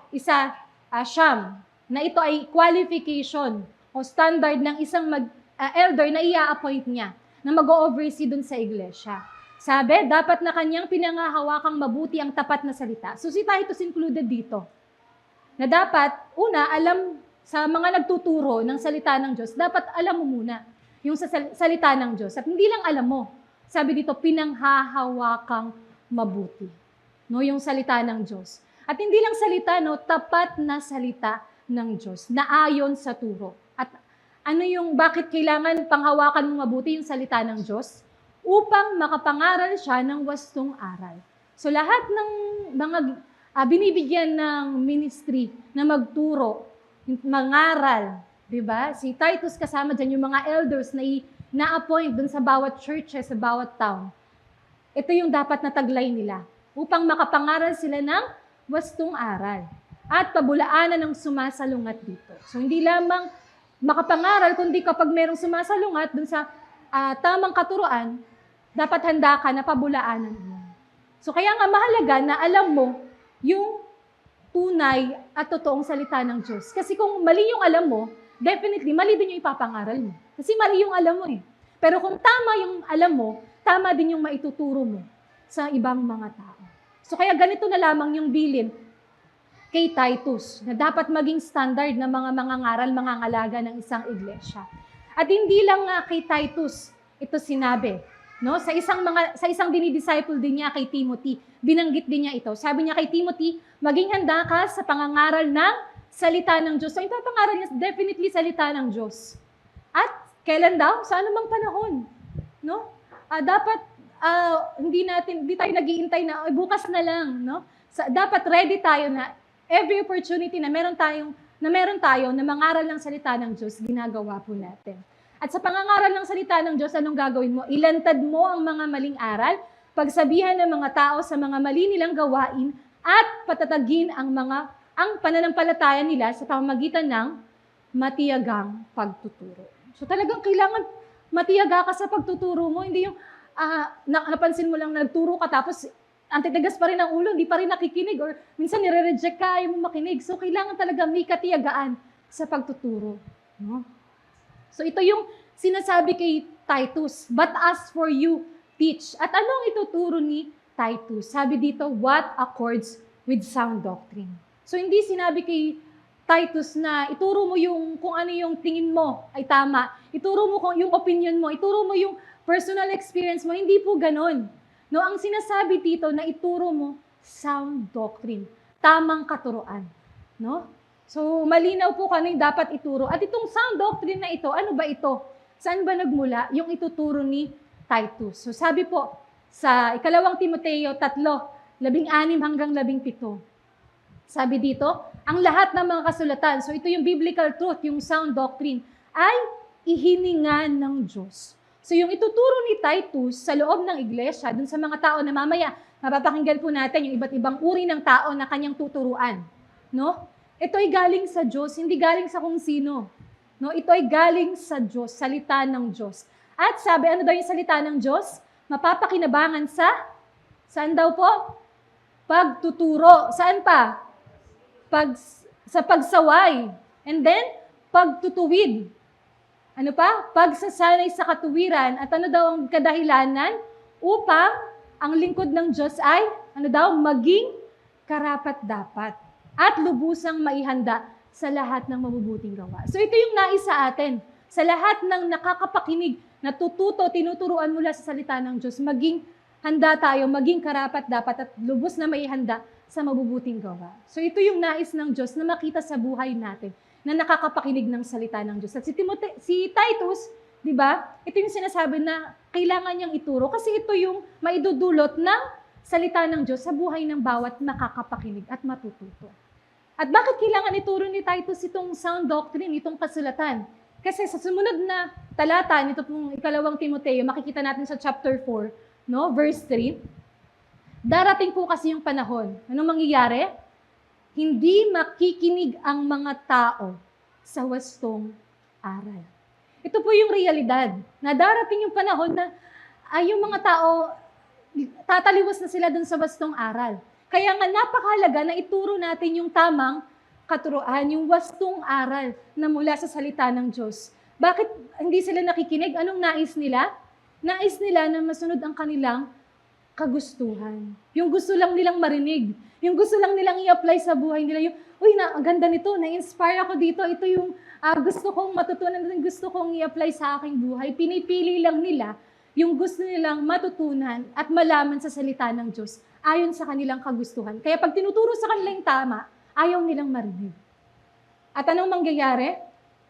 siyam, na ito ay qualification o standard ng isang elder na i-appoint niya, na mag-oversee dun sa iglesia. Sabi, dapat na kanyang pinangahawakang mabuti ang tapat na salita. So si Titus included dito. Na dapat, una, alam sa mga nagtuturo ng salita ng Diyos, dapat alam mo muna yung salita ng Diyos. At hindi lang alam mo. Sabi dito, pinanghahawakang mabuti. No, yung salita ng Diyos. At hindi lang salita, no, tapat na salita ng Diyos na ayon sa turo. At ano yung, bakit kailangan panghawakan mo mabuti yung salita ng Diyos? Upang makapangaral siya ng wastong aral. So lahat ng mga binibigyan ng ministry na magturo, mangaral, di ba? Si Titus kasama dyan yung mga elders na na-appoint dun sa bawat churches, sa bawat town. Ito yung dapat na taglay nila upang makapangaral sila ng wastong aral at pabulaanan ng sumasalungat dito. So hindi lamang makapangaral, kundi kapag merong sumasalungat dun sa tamang katuruan, dapat handa ka na pabulaanan mo. So kaya nga mahalaga na alam mo yung tunay at totoong salita ng Diyos. Kasi kung mali yung alam mo, definitely mali din yung ipapangaral mo. Kasi mali yung alam mo eh. Pero kung tama yung alam mo, tama din yung maituturo mo sa ibang mga tao. So kaya ganito na lamang yung bilin kay Titus, na dapat maging standard ng mga mangangaral, mangangalaga ng isang iglesia. At hindi lang nga kay Titus ito sinabi, no? Sa isang dinidisciple din niya kay Timothy, binanggit din niya ito. Sabi niya kay Timothy, maging handa ka sa pangangaral ng salita ng Diyos. So yung papangaral niya definitely salita ng Diyos. At kailan daw? Sa anumang panahon, no? Dapat hindi tayo nag-iintay na bukas na lang, no? Dapat ready tayo na every opportunity na meron tayo na mangaral ng salita ng Diyos, ginagawa po natin. At sa pangangaral ng salita ng Diyos, anong gagawin mo? Ilantad mo ang mga maling aral, pagsabihan ng mga tao sa mga mali nilang gawain, at patatagin ang pananampalataya nila sa pamamagitan ng matiyagang pagtuturo. So talagang kailangan matiyaga ka sa pagtuturo mo, hindi yung napansin mo lang nagturo ka tapos antitigas pa rin ang ulo, hindi pa rin nakikinig, or minsan nire-reject ka, ayaw mo makinig. So kailangan talaga may katiyagaan sa pagtuturo. No? So ito yung sinasabi kay Titus, but as for you, teach. At anong ituturo ni Titus? Sabi dito, what accords with sound doctrine. So hindi sinabi kay Titus na ituro mo yung kung ano yung tingin mo ay tama. Ituro mo kung yung opinion mo, ituro mo yung personal experience mo. Hindi po ganon. No, ang sinasabi dito na ituro mo sound doctrine, tamang katuruan, no? So malinaw po kung ano yung dapat ituro. At itong sound doctrine na ito, ano ba ito? Saan ba nagmula yung ituturo ni Titus? So sabi po sa 2 Timoteo 3:16 hanggang 17. Sabi dito, ang lahat ng mga kasulatan, so ito yung biblical truth, yung sound doctrine, ay ihiningan ng Diyos. So yung ituturo ni Titus sa loob ng iglesia, dun sa mga tao na mamaya, mapapakinggan po natin yung iba't ibang uri ng tao na kanyang tuturuan. No? Ito ay galing sa Diyos, hindi galing sa kung sino. No? Ito ay galing sa Diyos, salita ng Diyos. At sabi, ano daw yung salita ng Diyos? Mapapakinabangan saan daw po? Pagtuturo. Saan pa? Sa pagsaway. And then, pagtutuwid. Ano pa? Pagsasanay sa katuwiran. At ano daw ang kadahilanan? Upang ang lingkod ng Diyos ay, ano daw, maging karapat-dapat at lubusang maihanda sa lahat ng mabubuting gawa. So ito yung nais sa atin, sa lahat ng nakakapakinig, natututo, tinuturuan mula sa salita ng Diyos, maging handa tayo, maging karapat-dapat at lubos na maihanda sa mabubuting gawa. So ito yung nais ng Diyos na makita sa buhay natin, na nakakapakinig ng salita ng Diyos. At si Titus, di ba? Ito yung sinasabi na kailangan niyang ituro kasi ito yung maidudulot ng salita ng Diyos sa buhay ng bawat nakakapakinig at matututo. At bakit kailangan ituro ni Titus itong sound doctrine, itong kasulatan? Kasi sa sumunod na talata, nito pong ikalawang Timoteo, makikita natin sa chapter 4, no, verse 3, darating po kasi yung panahon. Anong mangyayari? Hindi makikinig ang mga tao sa wastong aral. Ito po yung realidad, na darating yung panahon na yung mga tao, tataliwas na sila dun sa wastong aral. Kaya nga napakahalaga na ituro natin yung tamang katuruan, yung wastong aral na mula sa salita ng Diyos. Bakit hindi sila nakikinig? Anong nais nila? Nais nila na masunod ang kanilang kagustuhan. Yung gusto lang nilang marinig. Yung gusto lang nilang i-apply sa buhay nila. Yung, uy, ang ganda nito, na-inspire ako dito. Ito yung gusto kong matutunan, gusto kong i-apply sa aking buhay. Pinipili lang nila yung gusto nilang matutunan at malaman sa salita ng Diyos ayon sa kanilang kagustuhan. Kaya pag tinuturo sa kanila yung tama, ayaw nilang marinig. At anong mangyayari?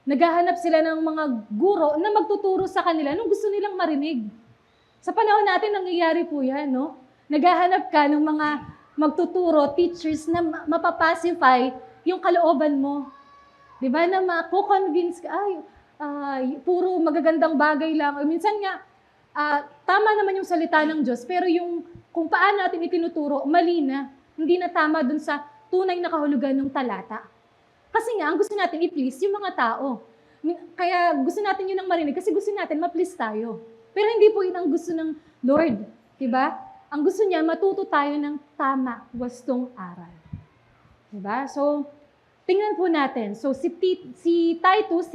Naghahanap sila ng mga guro na magtuturo sa kanila nung gusto nilang marinig. Sa panahon natin, nangyayari po yan, no? Naghahanap ka ng mga magtuturo, teachers na mapapacify yung kalooban mo. Di ba? Na mako-convince ka, puro magagandang bagay lang. O minsan nga, tama naman yung salita ng Diyos, pero yung kung paano natin itinuturo, mali na. Hindi na tama dun sa tunay na kahulugan ng talata. Kasi nga, ang gusto natin i-please yung mga tao. Kaya gusto natin yun ang marinig kasi gusto natin ma-please tayo. Pero hindi po yun ang gusto ng Lord. Diba? Ang gusto niya, matuto tayo ng tama, wastong aral. Diba? So, tingnan po natin. So, si Titus,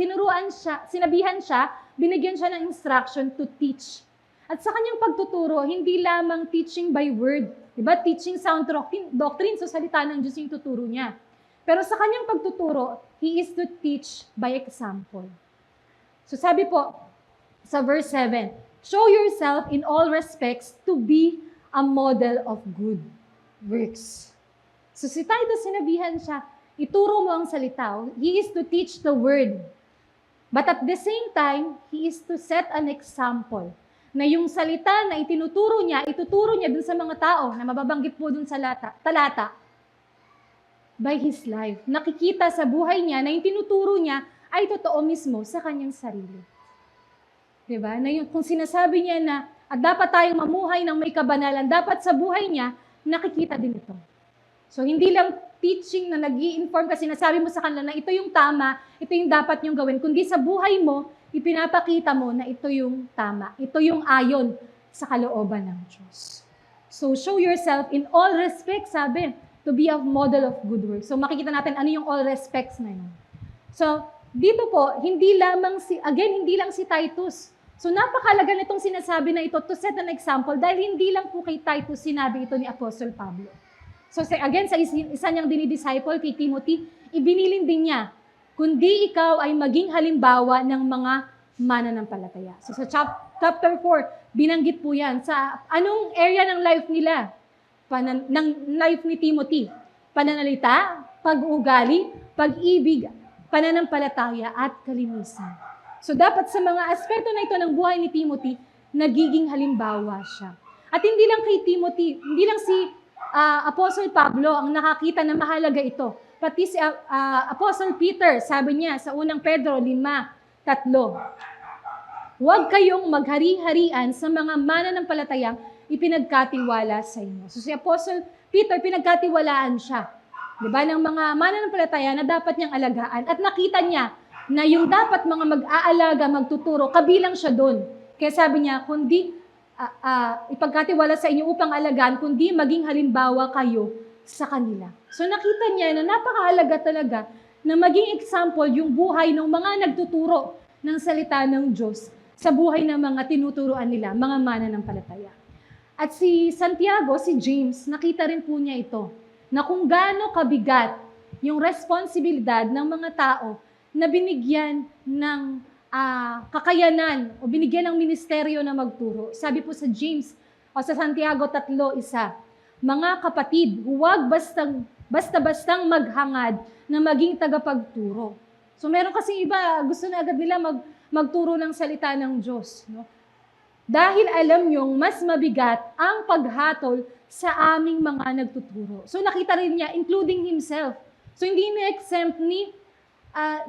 sinabihan siya, binigyan siya ng instruction to teach. At sa kanyang pagtuturo, hindi lamang teaching by word. Diba? Teaching sound doctrine, so salita ng Diyos yung tuturo niya. Pero sa kanyang pagtuturo, he is to teach by example. So sabi po, sa verse 7, show yourself in all respects to be a model of good works. So si Titus, sinabihan siya, ituro mo ang salita. He is to teach the word. But at the same time, he is to set an example na yung salita na itinuturo niya, ituturo niya dun sa mga tao na mababanggit po dun sa talata by his life. Nakikita sa buhay niya na yung tinuturo niya ay totoo mismo sa kanyang sarili. Diba? Na yung, kung sinasabi niya na at dapat tayong mamuhay ng may kabanalan, dapat sa buhay niya, nakikita din ito. So hindi lang teaching na nag-i-inform kasi sinasabi mo sa kanila na ito yung tama, ito yung dapat niyong gawin, kundi sa buhay mo, ipinapakita mo na ito yung tama. Ito yung ayon sa kalooban ng Diyos. So, show yourself in all respects, sabi, to be a model of good works. So, makikita natin ano yung all respects na yun. So, dito po, hindi lang si Titus. So, napakalaga nitong sinasabi na ito to set an example dahil hindi lang po kay Titus sinabi ito ni Apostle Pablo. So, again, sa isa niyang dinidisciple kay Timothy, ibinilin din niya, kundi ikaw ay maging halimbawa ng mga mananampalataya. So sa chapter 4, binanggit po yan sa anong area ng life nila, ng life ni Timothy. Pananalita, pag-uugali, pag-ibig, pananampalataya, at kalinisan. So dapat sa mga aspeto na ito ng buhay ni Timothy, nagiging halimbawa siya. At hindi lang kay Timothy, hindi lang si Apostle Pablo ang nakakita na mahalaga ito. Pati si Apostle Peter, sabi niya sa unang Pedro 5:3, huwag kayong maghari-harian sa mga mananampalatayang ipinagkatiwala sa inyo. So si Apostle Peter, pinagkatiwalaan siya. Diba? Ng mga mananampalataya na dapat niyang alagaan. At nakita niya na yung dapat mga mag-aalaga, magtuturo, kabilang siya doon. Kaya sabi niya, kundi ipagkatiwala sa inyo upang alagaan, kundi maging halimbawa kayo sa kanila. So nakita niya na napakahalaga talaga na maging example yung buhay ng mga nagtuturo ng salita ng Diyos sa buhay ng mga tinuturuan nila, mga mananampalataya. At si Santiago, si James, nakita rin po niya ito, na kung gaano kabigat yung responsibilidad ng mga tao na binigyan ng kakayanan o binigyan ng ministeryo na magturo. Sabi po sa James o sa Santiago 3:1, mga kapatid, huwag basta-bastang maghangad na maging tagapagturo. So meron kasi iba, gusto na agad nila magturo ng salita ng Diyos. No? Dahil alam nyong mas mabigat ang paghatol sa aming mga nagtuturo. So nakita rin niya, including himself. So hindi na-exempt ni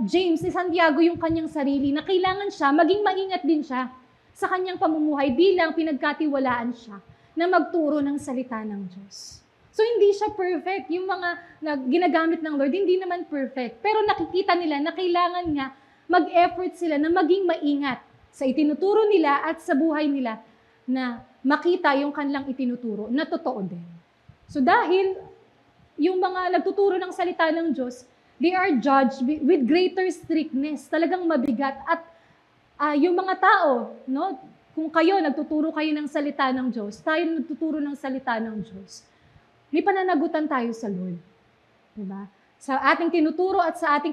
James, ni Santiago yung kanyang sarili, na kailangan siya, maging maingat din siya sa kanyang pamumuhay bilang pinagkatiwalaan siya na magturo ng salita ng Diyos. So hindi siya perfect. Yung mga ginagamit ng Lord, hindi naman perfect. Pero nakikita nila na kailangan nga mag-effort sila na maging maingat sa itinuturo nila at sa buhay nila na makita yung kanilang itinuturo na totoo din. So dahil yung mga nagtuturo ng salita ng Diyos, they are judged with greater strictness. Talagang mabigat. At yung mga tao, no, kung kayo, nagtuturo kayo ng salita ng Diyos, tayo nagtuturo ng salita ng Diyos, may pananagutan tayo sa Lord. Diba? Sa ating tinuturo at sa ating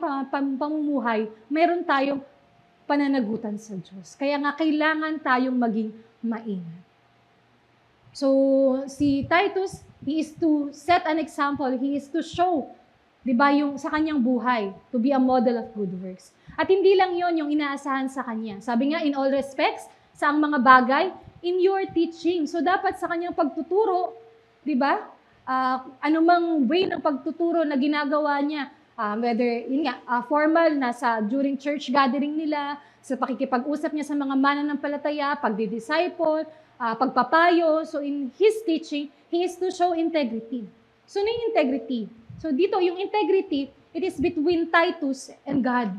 pamumuhay, meron tayong pananagutan sa Diyos. Kaya nga, kailangan tayong maging maingat. So, si Titus, he is to set an example. He is to show, diba, yung sa kanyang buhay, to be a model of good works. At hindi lang yon yung inaasahan sa kanya. Sabi nga, in all respects, sa ang mga bagay, in your teaching. So, dapat sa kanyang pagtuturo, diba, anumang way ng pagtuturo na ginagawa niya, whether yun nga, formal na during church gathering nila, sa pakikipag-usap niya sa mga mananampalataya, pagdi-disciple, pagpapayo. So in his teaching, he is to show integrity. So ano yung integrity? So dito, yung integrity, it is between Titus and God.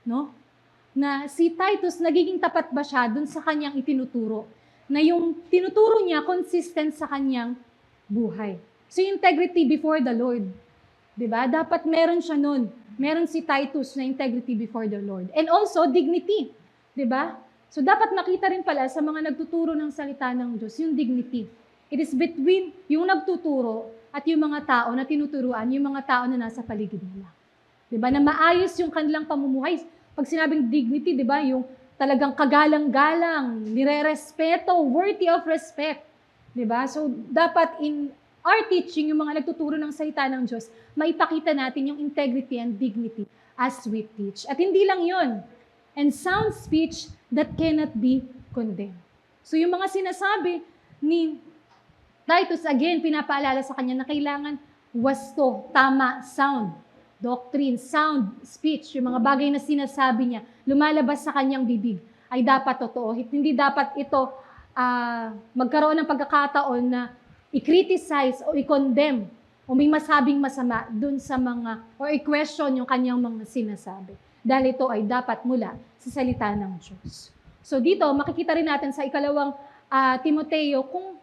No? Na si Titus, nagiging tapat ba siya dun sa kanyang itinuturo? Na yung tinuturo niya, consistent sa kanyang buhay. So integrity before the Lord. Diba? Dapat meron siya nun. Meron si Titus na integrity before the Lord. And also, dignity. Diba? So dapat makita rin pala sa mga nagtuturo ng salita ng Diyos, yung dignity. It is between yung nagtuturo at yung mga tao na tinuturuan, yung mga tao na nasa paligid nila. Diba? Na maayos yung kanilang pamumuhay. Pag sinabing dignity, diba? Yung talagang kagalang-galang, nire-respeto, worthy of respect. Diba? So dapat in our teaching, yung mga nagtuturo ng salita ng Diyos, maipakita natin yung integrity and dignity as we teach. At hindi lang yun. And sound speech that cannot be condemned. So yung mga sinasabi ni Titus, again, pinapaalala sa kanya na kailangan wasto, tama, sound, doctrine, sound speech, yung mga bagay na sinasabi niya, lumalabas sa kanyang bibig, ay dapat totoo. Hindi dapat ito magkaroon ng pagkakataon na i-criticize o i-condemn o may masabing masama dun sa mga, or i-question yung kanyang mga sinasabi. Dahil ito ay dapat mula sa salita ng Diyos. So dito, makikita rin natin sa ikalawang Timoteo kung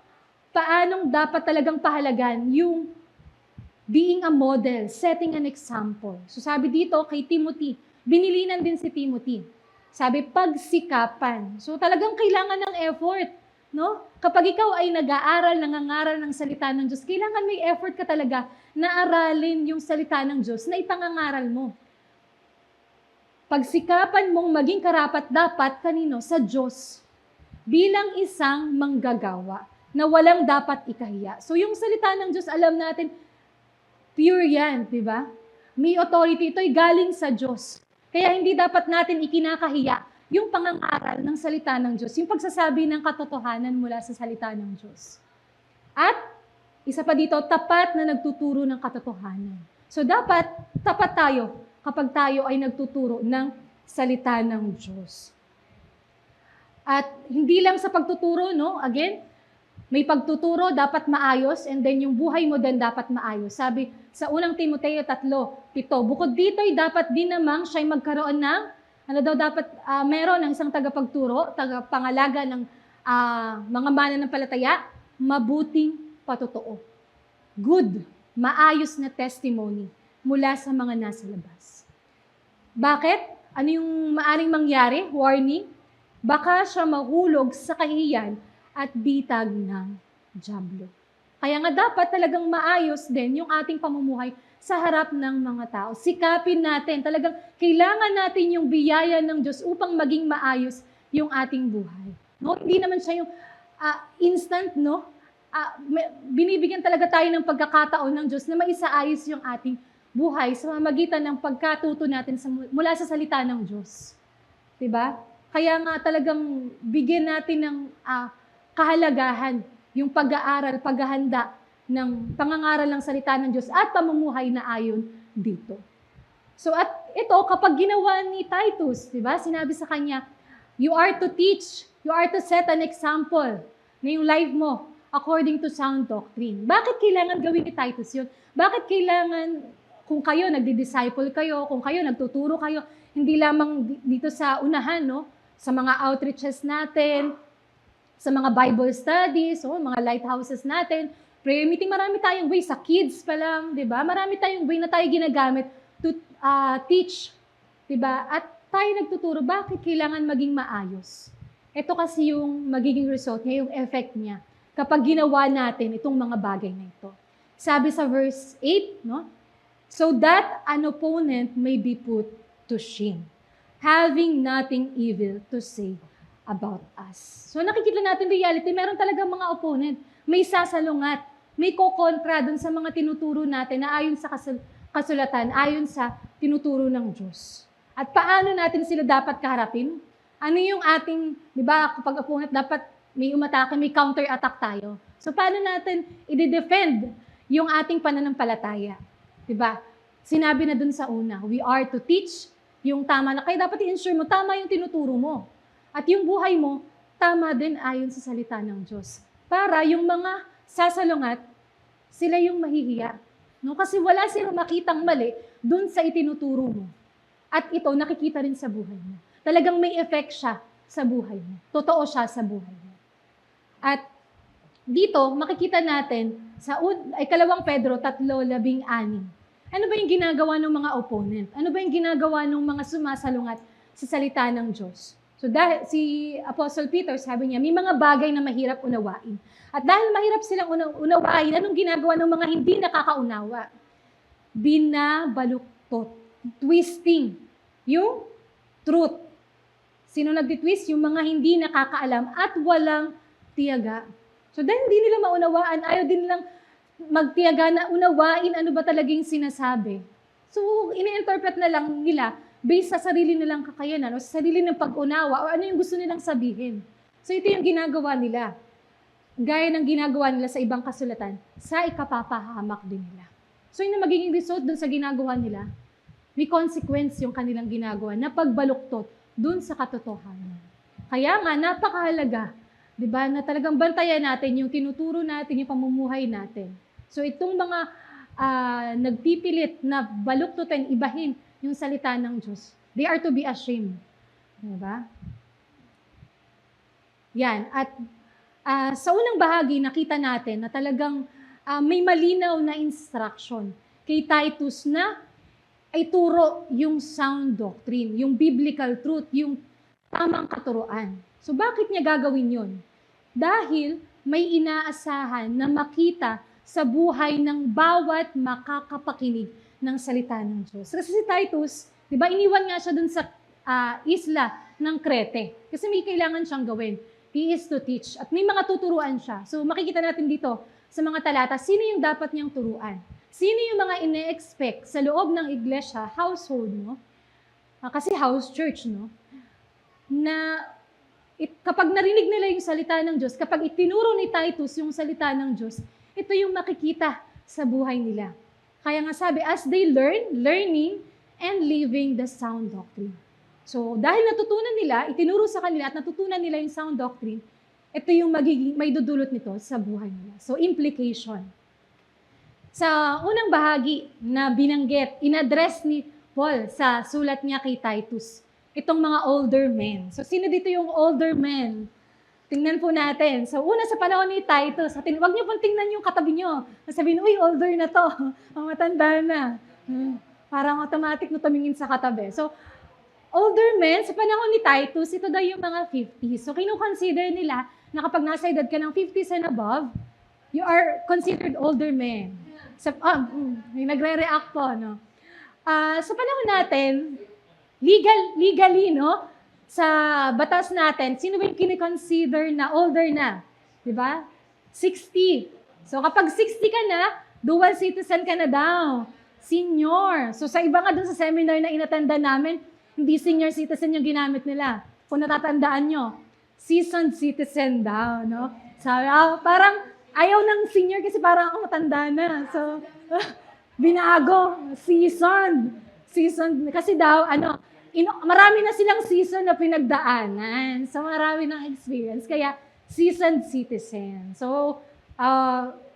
paanong dapat talagang pahalagan yung being a model, setting an example. So sabi dito kay Timothy, binilinan din si Timothy. Sabi, pagsikapan. So talagang kailangan ng effort. No? Kapag ikaw ay nag-aaral, nangangaral ng salita ng Diyos, kailangan may effort ka talaga na aralin yung salita ng Diyos na ipangangaral mo. Pagsikapan mong maging karapat-dapat kanino? Sa Diyos. Bilang isang manggagawa na walang dapat ikahiya. So yung salita ng Diyos, alam natin, pure yan, di ba? May authority. Ito'y galing sa Diyos. Kaya hindi dapat natin ikinakahiya yung pangangaral ng salita ng Diyos, yung pagsasabi ng katotohanan mula sa salita ng Diyos. At, isa pa dito, tapat na nagtuturo ng katotohanan. So dapat, tapat tayo kapag tayo ay nagtuturo ng salita ng Diyos. At hindi lang sa pagtuturo, no? Again, may pagtuturo, dapat maayos, and then yung buhay mo din dapat maayos. Sabi sa unang Timoteo 3:7, bukod dito ay dapat din namang siya'y magkaroon ng dapat meron ng isang tagapagturo, tagapangalaga ng mga mananampalataya, mabuting patotoo. Good, maayos na testimony mula sa mga nasa labas. Bakit? Ano yung maaring mangyari? Warning, baka siya mahulog sa kahihiyan at bitag ng dyablo. Kaya nga dapat talagang maayos din yung ating pamumuhay sa harap ng mga tao. Sikapin natin, talagang kailangan natin yung biyaya ng Diyos upang maging maayos yung ating buhay. No? Hindi naman siya yung instant, no? Binibigyan talaga tayo ng pagkakataon ng Diyos na maisaayos yung ating buhay sa pamamagitan ng pagkatuto natin mula sa salita ng Diyos. Diba? Kaya nga talagang bigyan natin ng kahalagahan yung pag-aaral, paghahanda ng pangangaral ng salita ng Diyos at pamumuhay na ayon dito. So at ito, kapag ginawa ni Titus, diba? Sinabi sa kanya, you are to teach, you are to set an example na yung life mo according to sound doctrine. Bakit kailangan gawin ni Titus yun? Bakit kailangan, kung kayo nagdi-disciple kayo, kung kayo nagtuturo kayo, hindi lamang dito sa unahan, no? Sa mga outreaches natin, sa mga Bible studies, mga lighthouses natin, prayer meeting, marami tayong way. Sa kids pa lang, di ba? Marami tayong way na tayo ginagamit to teach. Di ba? At tayo nagtuturo, bakit kailangan maging maayos? Ito kasi yung magiging result niya, yung effect niya, kapag ginawa natin itong mga bagay na ito. Sabi sa verse 8, no? So that an opponent may be put to shame, having nothing evil to say about us. So nakikita natin reality, meron talaga mga opponent, may sasalungat, may kokontra dun sa mga tinuturo natin na ayon sa kasulatan, ayon sa tinuturo ng Diyos. At paano natin sila dapat kaharapin? Ano yung ating, di ba, kapag opponent, dapat may umatake, may counter-attack tayo. So paano natin i-defend yung ating pananampalataya? Di ba? Sinabi na dun sa una, we are to teach yung tama na, kaya dapat i-ensure mo, tama yung tinuturo mo. At yung buhay mo, tama din ayon sa salita ng Diyos. Para yung mga sasalungat, sila yung mahihiya. No? Kasi wala silang makitang mali dun sa itinuturo mo. At ito, nakikita rin sa buhay mo. Talagang may effect siya sa buhay mo. Totoo siya sa buhay mo. At dito, makikita natin sa 2 Pedro 3:16. Ano ba yung ginagawa ng mga opponent? Ano ba yung ginagawa ng mga sumasalungat sa salita ng Diyos? So dahil si Apostle Peter, sabi niya, may mga bagay na mahirap unawain. At dahil mahirap silang unawain, anong ginagawa ng mga hindi nakakaunawa? Binabaluktot, twisting yung truth. Sino nagtitwist? Yung mga hindi nakakaalam at walang tiyaga. So dahil hindi nila maunawaan, ayaw din nilang magtiyaga na unawain ano ba talagang sinasabi. So ini-interpret na lang nila based sa sarili nilang kakayanan o sa sarili ng pag-unawa o ano yung gusto nilang sabihin. So ito yung ginagawa nila. Gaya ng ginagawa nila sa ibang kasulatan, sa ikapapahamak din nila. So yun ang magiging result dun sa ginagawa nila. May consequence yung kanilang ginagawa na pagbaluktot dun sa katotohanan. Kaya nga, napakahalaga, di ba, na talagang bantayan natin yung tinuturo natin, yung pamumuhay natin. So itong mga nagpipilit na baluktutin, ibahin yung salita ng Diyos, they are to be ashamed. Diba? Yan. At sa unang bahagi, nakita natin na talagang may malinaw na instruction kay Titus na ay turo yung sound doctrine, yung biblical truth, yung tamang katuruan. So bakit niya gagawin yun? Dahil may inaasahan na makita sa buhay ng bawat makakapakinig ng salita ng Diyos. Kasi si Titus, di ba, iniwan nga siya dun sa isla ng Crete. Kasi may kailangan siyang gawin. He is to teach. At may mga tuturuan siya. So makikita natin dito sa mga talata, sino yung dapat niyang turuan? Sino yung mga ine-expect sa loob ng iglesia, household, no? Kasi house church, no? Na kapag narinig nila yung salita ng Diyos, kapag itinuro ni Titus yung salita ng Diyos, ito yung makikita sa buhay nila. Kaya nga sabi, as they learning and living the sound doctrine. So, dahil natutunan nila, itinuro sa kanila at natutunan nila yung sound doctrine, ito yung may dudulot nito sa buhay nila. So, implication. Sa unang bahagi na binanggit, in-address ni Paul sa sulat niya kay Titus, itong mga older men. So, sino dito yung older men? Tingnan po natin. So, una sa panahon ni Titus, huwag niyo pong tingnan yung katabi niyo. Sabihin, uy, older na to. Matanda na. Parang automatic na tumingin sa katabi. So, older men, sa panahon ni Titus, ito daw yung mga 50s. So, kinukonsider nila na kapag nasa edad ka ng 50s and above, you are considered older men. May nagre-react po, no? Sa panahon natin, legally, no? Sa batas natin, sino ba yung kinikonsider na older na? Di ba? 60. So kapag 60 ka na, dual citizen ka na daw. Senior. So sa iba nga dun sa seminar na inatanda namin, hindi senior citizen yung ginamit nila. Kung natatandaan nyo, seasoned citizen daw, no? Sabi, parang ayaw ng senior kasi parang ako matanda na. So, binago, seasoned. Seasoned. Kasi daw, marami na silang season na pinagdaanan. So, marami ng experience. Kaya, seasoned citizen. So,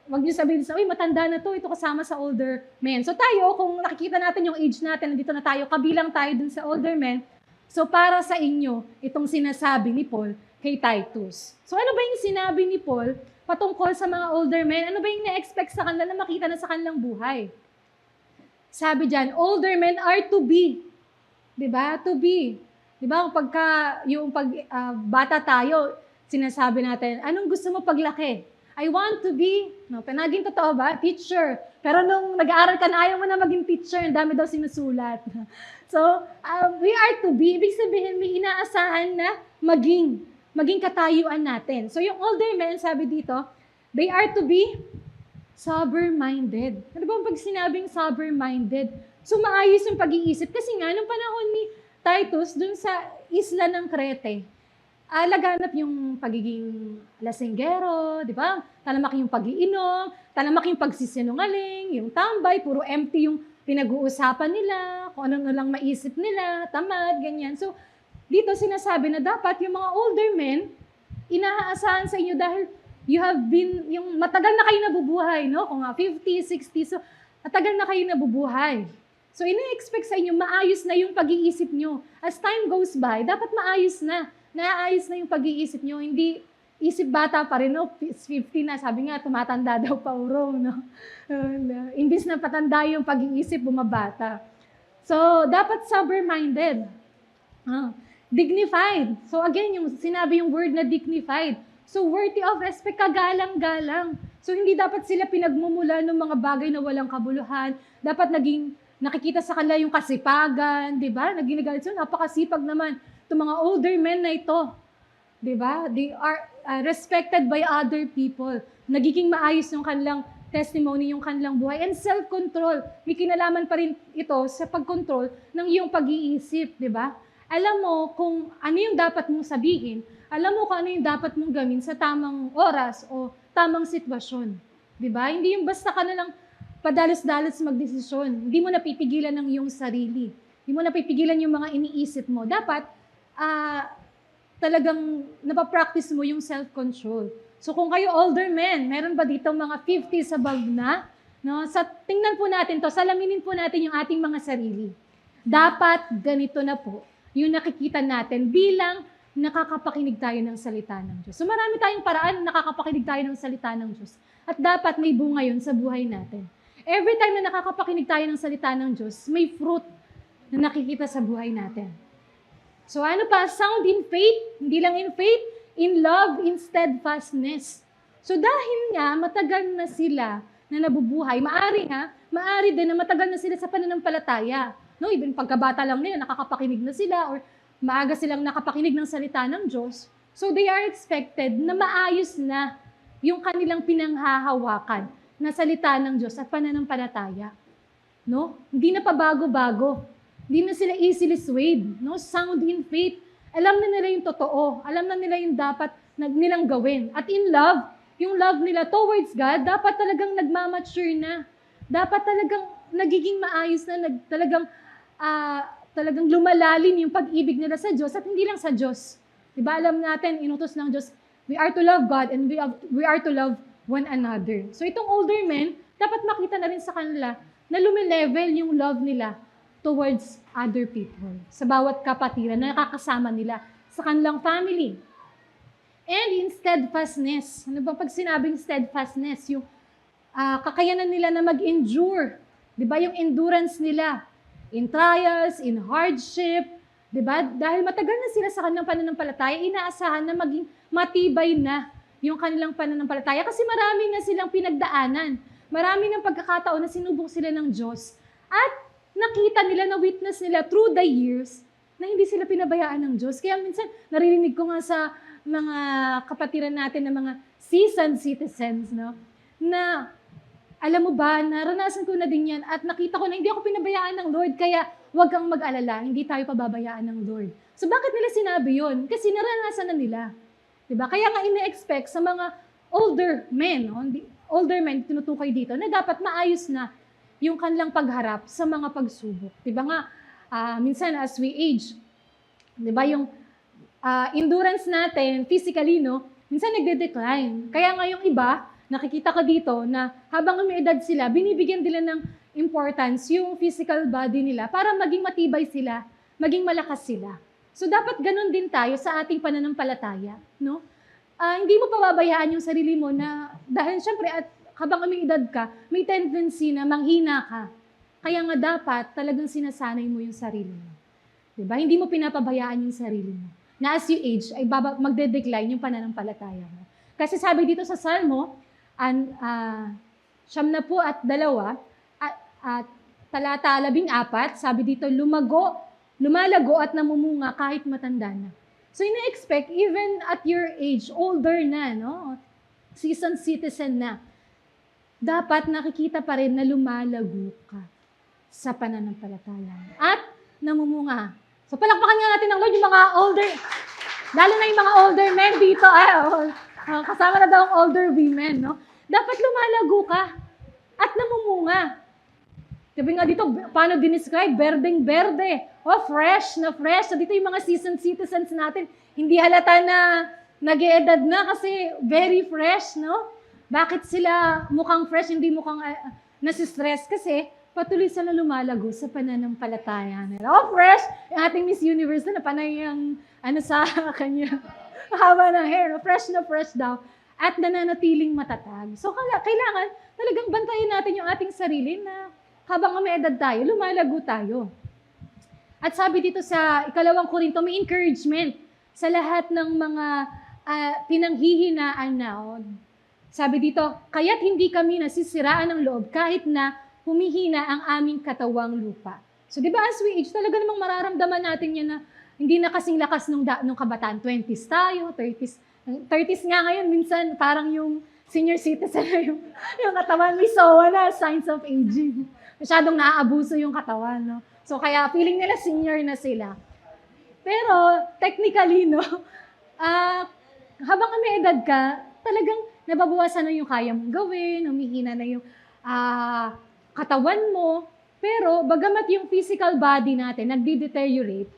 wag niyo sabihin sa, matanda na to, ito kasama sa older men. So, tayo, kung nakikita natin yung age natin, nandito na tayo, kabilang tayo dun sa older men. So, para sa inyo, itong sinasabi ni Paul kay Titus. So, ano ba yung sinabi ni Paul patungkol sa mga older men? Ano ba yung na-expect sa kanila na makita na sa kanilang buhay? Sabi dyan, older men are to be. Diba? To be. Diba? Bata tayo, sinasabi natin, anong gusto mo paglaki? I want to be, naging totoo ba? Teacher. Pero nung nag-aaral ka na, ayaw mo na maging teacher, ang dami daw sinusulat. So, we are to be. Ibig sabihin, may inaasahan na maging katayuan natin. So, yung older men, sabi dito, they are to be sober-minded. Ano ba pag sinabing sober-minded? So, maayos yung pag-iisip. Kasi nga, nung panahon ni Titus, dun sa isla ng Crete, laganap yung pagiging lasenggero, di ba? Talamak yung pag-iinom, talamak yung pagsisinungaling, yung tambay, puro empty yung pinag-uusapan nila, kung ano lang maisip nila, tamad, ganyan. So, dito sinasabi na dapat yung mga older men, inaasahan sa inyo dahil you have been, yung matagal na kayo nabubuhay, no? Kung 50, 60, so matagal na kayo nabubuhay. So, ina-expect sa inyo, maayos na yung pag-iisip nyo. As time goes by, dapat maayos na. Naayos na yung pag-iisip nyo. Hindi isip bata pa rin, no? 50 na, sabi nga, tumatanda daw pa urong, no? Imbis na patanda yung pag-iisip, bumabata. So, dapat sober-minded. Dignified. So, again, yung sinabi yung word na dignified. So, worthy of respect, kagalang-galang. So, hindi dapat sila pinagmumula ng mga bagay na walang kabuluhan. Dapat nakikita sa kanila yung kasipagan, di ba? Naging so, napakasipag naman. Itong mga older men na ito, di ba? They are respected by other people. Nagiging maayos yung kanilang testimony, yung kanilang buhay. And self-control. May kinalaman pa rin ito sa pag-control ng iyong pag-iisip, di ba? Alam mo kung ano yung dapat mong sabihin, alam mo kung ano yung dapat mong gawin sa tamang oras o tamang sitwasyon. Di ba? Hindi yung basta ka na lang padalos-dalos magdesisyon. Hindi mo napipigilan ng iyong sarili. Hindi mo napipigilan yung mga iniisip mo. Dapat, talagang napapractice mo yung self-control. So kung kayo older men, meron ba dito mga 50s above na? No? Tingnan po natin to, salaminin po natin yung ating mga sarili. Dapat ganito na po yung nakikita natin bilang nakakapakinig tayo ng salita ng Diyos. So marami tayong paraan nakakapakinig tayo ng salita ng Diyos. At dapat may bunga yun sa buhay natin. Every time na nakakapakinig tayo ng salita ng Diyos, may fruit na nakikita sa buhay natin. So ano pa? Sound in faith, hindi lang in faith, in love, in steadfastness. So dahil nga matagal na sila na nabubuhay, maari din na matagal na sila sa pananampalataya. No, even pagkabata lang nila, nakakapakinig na sila or maaga silang nakapakinig ng salita ng Diyos. So they are expected na maayos na yung kanilang pinanghahawakan na salita ng Diyos at pananampalataya. No? Hindi na pabago-bago. Hindi na sila easily swayed. No? Sound in faith. Alam na nila yung totoo. Alam na nila yung dapat nilang gawin. At in love, yung love nila towards God, dapat talagang nagmamature na. Dapat talagang nagiging maayos na, talagang lumalalim yung pag-ibig nila sa Diyos at hindi lang sa Diyos. Diba alam natin, inutos ng Diyos, we are to love God and we are to love one another. So itong older men, dapat makita na rin sa kanila na lumilevel yung love nila towards other people, sa bawat kapatiran na nakakasama nila sa kanilang family. And in steadfastness, ano ba pag sinabing steadfastness? Yung kakayanan nila na mag-endure. Di ba? Yung endurance nila in trials, in hardship, di ba? Dahil matagal na sila sa kanilang pananampalataya, inaasahan na maging matibay na yung kanilang pananampalataya kasi marami na silang pinagdaanan. Marami ng pagkakataon na sinubok sila ng Diyos. At nakita nila, na-witness nila through the years na hindi sila pinabayaan ng Diyos. Kaya minsan, naririnig ko nga sa mga kapatiran natin na mga seasoned citizens, no? Na, alam mo ba, naranasan ko na din yan at nakita ko na hindi ako pinabayaan ng Lord, kaya huwag kang mag-alala, hindi tayo pababayaan ng Lord. So bakit nila sinabi yun? Kasi naranasan na nila. Diba? Kaya nga ina-expect sa mga older men, no? Older men, tinutukoy dito, na dapat maayos na yung kanilang pagharap sa mga pagsubok. Diba nga, minsan as we age, diba yung endurance natin, physically, no, minsan nagde-decline. Kaya nga yung iba, nakikita ko dito na habang umiedad sila, binibigyan nila ng importance yung physical body nila para maging matibay sila, maging malakas sila. So dapat ganun din tayo sa ating pananampalataya, no? Hindi mo pababayaan yung sarili mo na dahil syempre at habang umiidad ka, may tendency na manghina ka. Kaya nga dapat talagang sinasanay mo yung sarili mo. 'Di ba? Hindi mo pinapabayaan yung sarili mo. Na as you age ay magde-decline yung pananampalataya mo. Kasi sabi dito sa Salmo, 92 at talata 14, sabi dito, lumalago at namumunga kahit matanda na. So, ina-expect, even at your age, older na, no? Seasoned citizen na, dapat nakikita pa rin na lumalago ka sa pananampalataya. At namumunga. So, palakpakan nga natin ng Lord yung mga older, lalo na yung mga older men dito. Kasama na daw ang older women, no? Dapat lumalago ka at namumunga. Sabi nga dito, paano dinescribe? Berdeng-berde. Fresh na fresh. So dito yung mga seasoned citizens natin, hindi halata na nag-eedad na kasi very fresh, no? Bakit sila mukhang fresh, hindi mukhang nasistress? Kasi patuloy sila lumalago sa pananampalataya nila. Fresh! Yung ating Miss Universe na panay yung sa kanya. Haba ng hair. Fresh na fresh daw. At nananatiling matatag. So kailangan talagang bantayan natin yung ating sarili na habang may edad tayo, lumalago tayo. At sabi dito sa 2 Korinto, may encouragement sa lahat ng mga pinanghihinaan na. Sabi dito, kaya't hindi kami nasisiraan ng loob kahit na humihina ang aming katawang lupa. So di ba as we age, talaga namang mararamdaman natin yan na hindi na kasing lakas nung kabataan. 20s tayo, 30s. 30s nga ngayon, minsan parang yung senior citizen na yung katawan, may SOA na, signs of aging. Masyadong naaabuso yung katawan, no? So, kaya feeling nila senior na sila. Pero, technically, no, habang may edad ka, talagang nababawasan na yung kaya mong gawin, humihina na yung katawan mo. Pero, bagamat yung physical body natin nagde-deteriorate,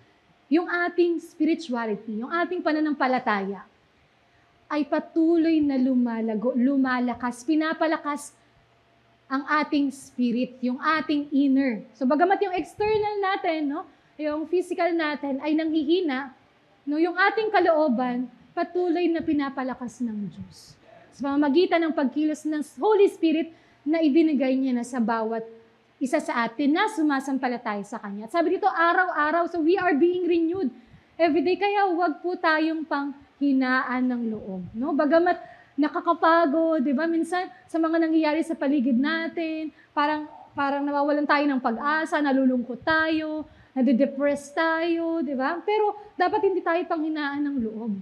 yung ating spirituality, yung ating pananampalataya, ay patuloy na lumalakas, pinapalakas ang ating spirit, yung ating inner. So bagamat yung external natin, no, yung physical natin ay nanghihina, no, yung ating kalooban patuloy na pinapalakas ng Diyos. Sa pamamagitan ng pagkilos ng Holy Spirit na ibinigay niya na sa bawat isa sa atin na sumasampalataya sa Kanya. At sabi dito, araw-araw, so we are being renewed every day. Kaya huwag po tayong panghinaan ng loob. No? Bagamat nakakapagod, di ba? Minsan, sa mga nangyayari sa paligid natin, parang nawawalan tayo ng pag-asa, nalulungkot tayo, nade-depress tayo, di ba? Pero dapat hindi tayo panghinaan ng loob.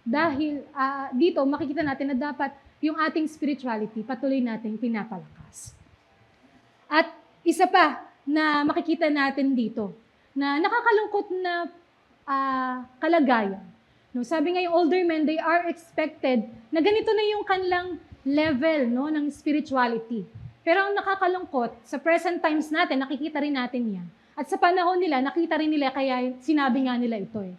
Dahil dito, makikita natin na dapat yung ating spirituality, patuloy nating pinapalakas. At isa pa na makikita natin dito, na nakakalungkot na kalagayan. No, sabi nga yung older men, they are expected na ganito na yung kanilang level, no, ng spirituality. Pero ang nakakalungkot, sa present times natin, nakikita rin natin yan. At sa panahon nila, nakita rin nila, kaya sinabi nga nila ito eh.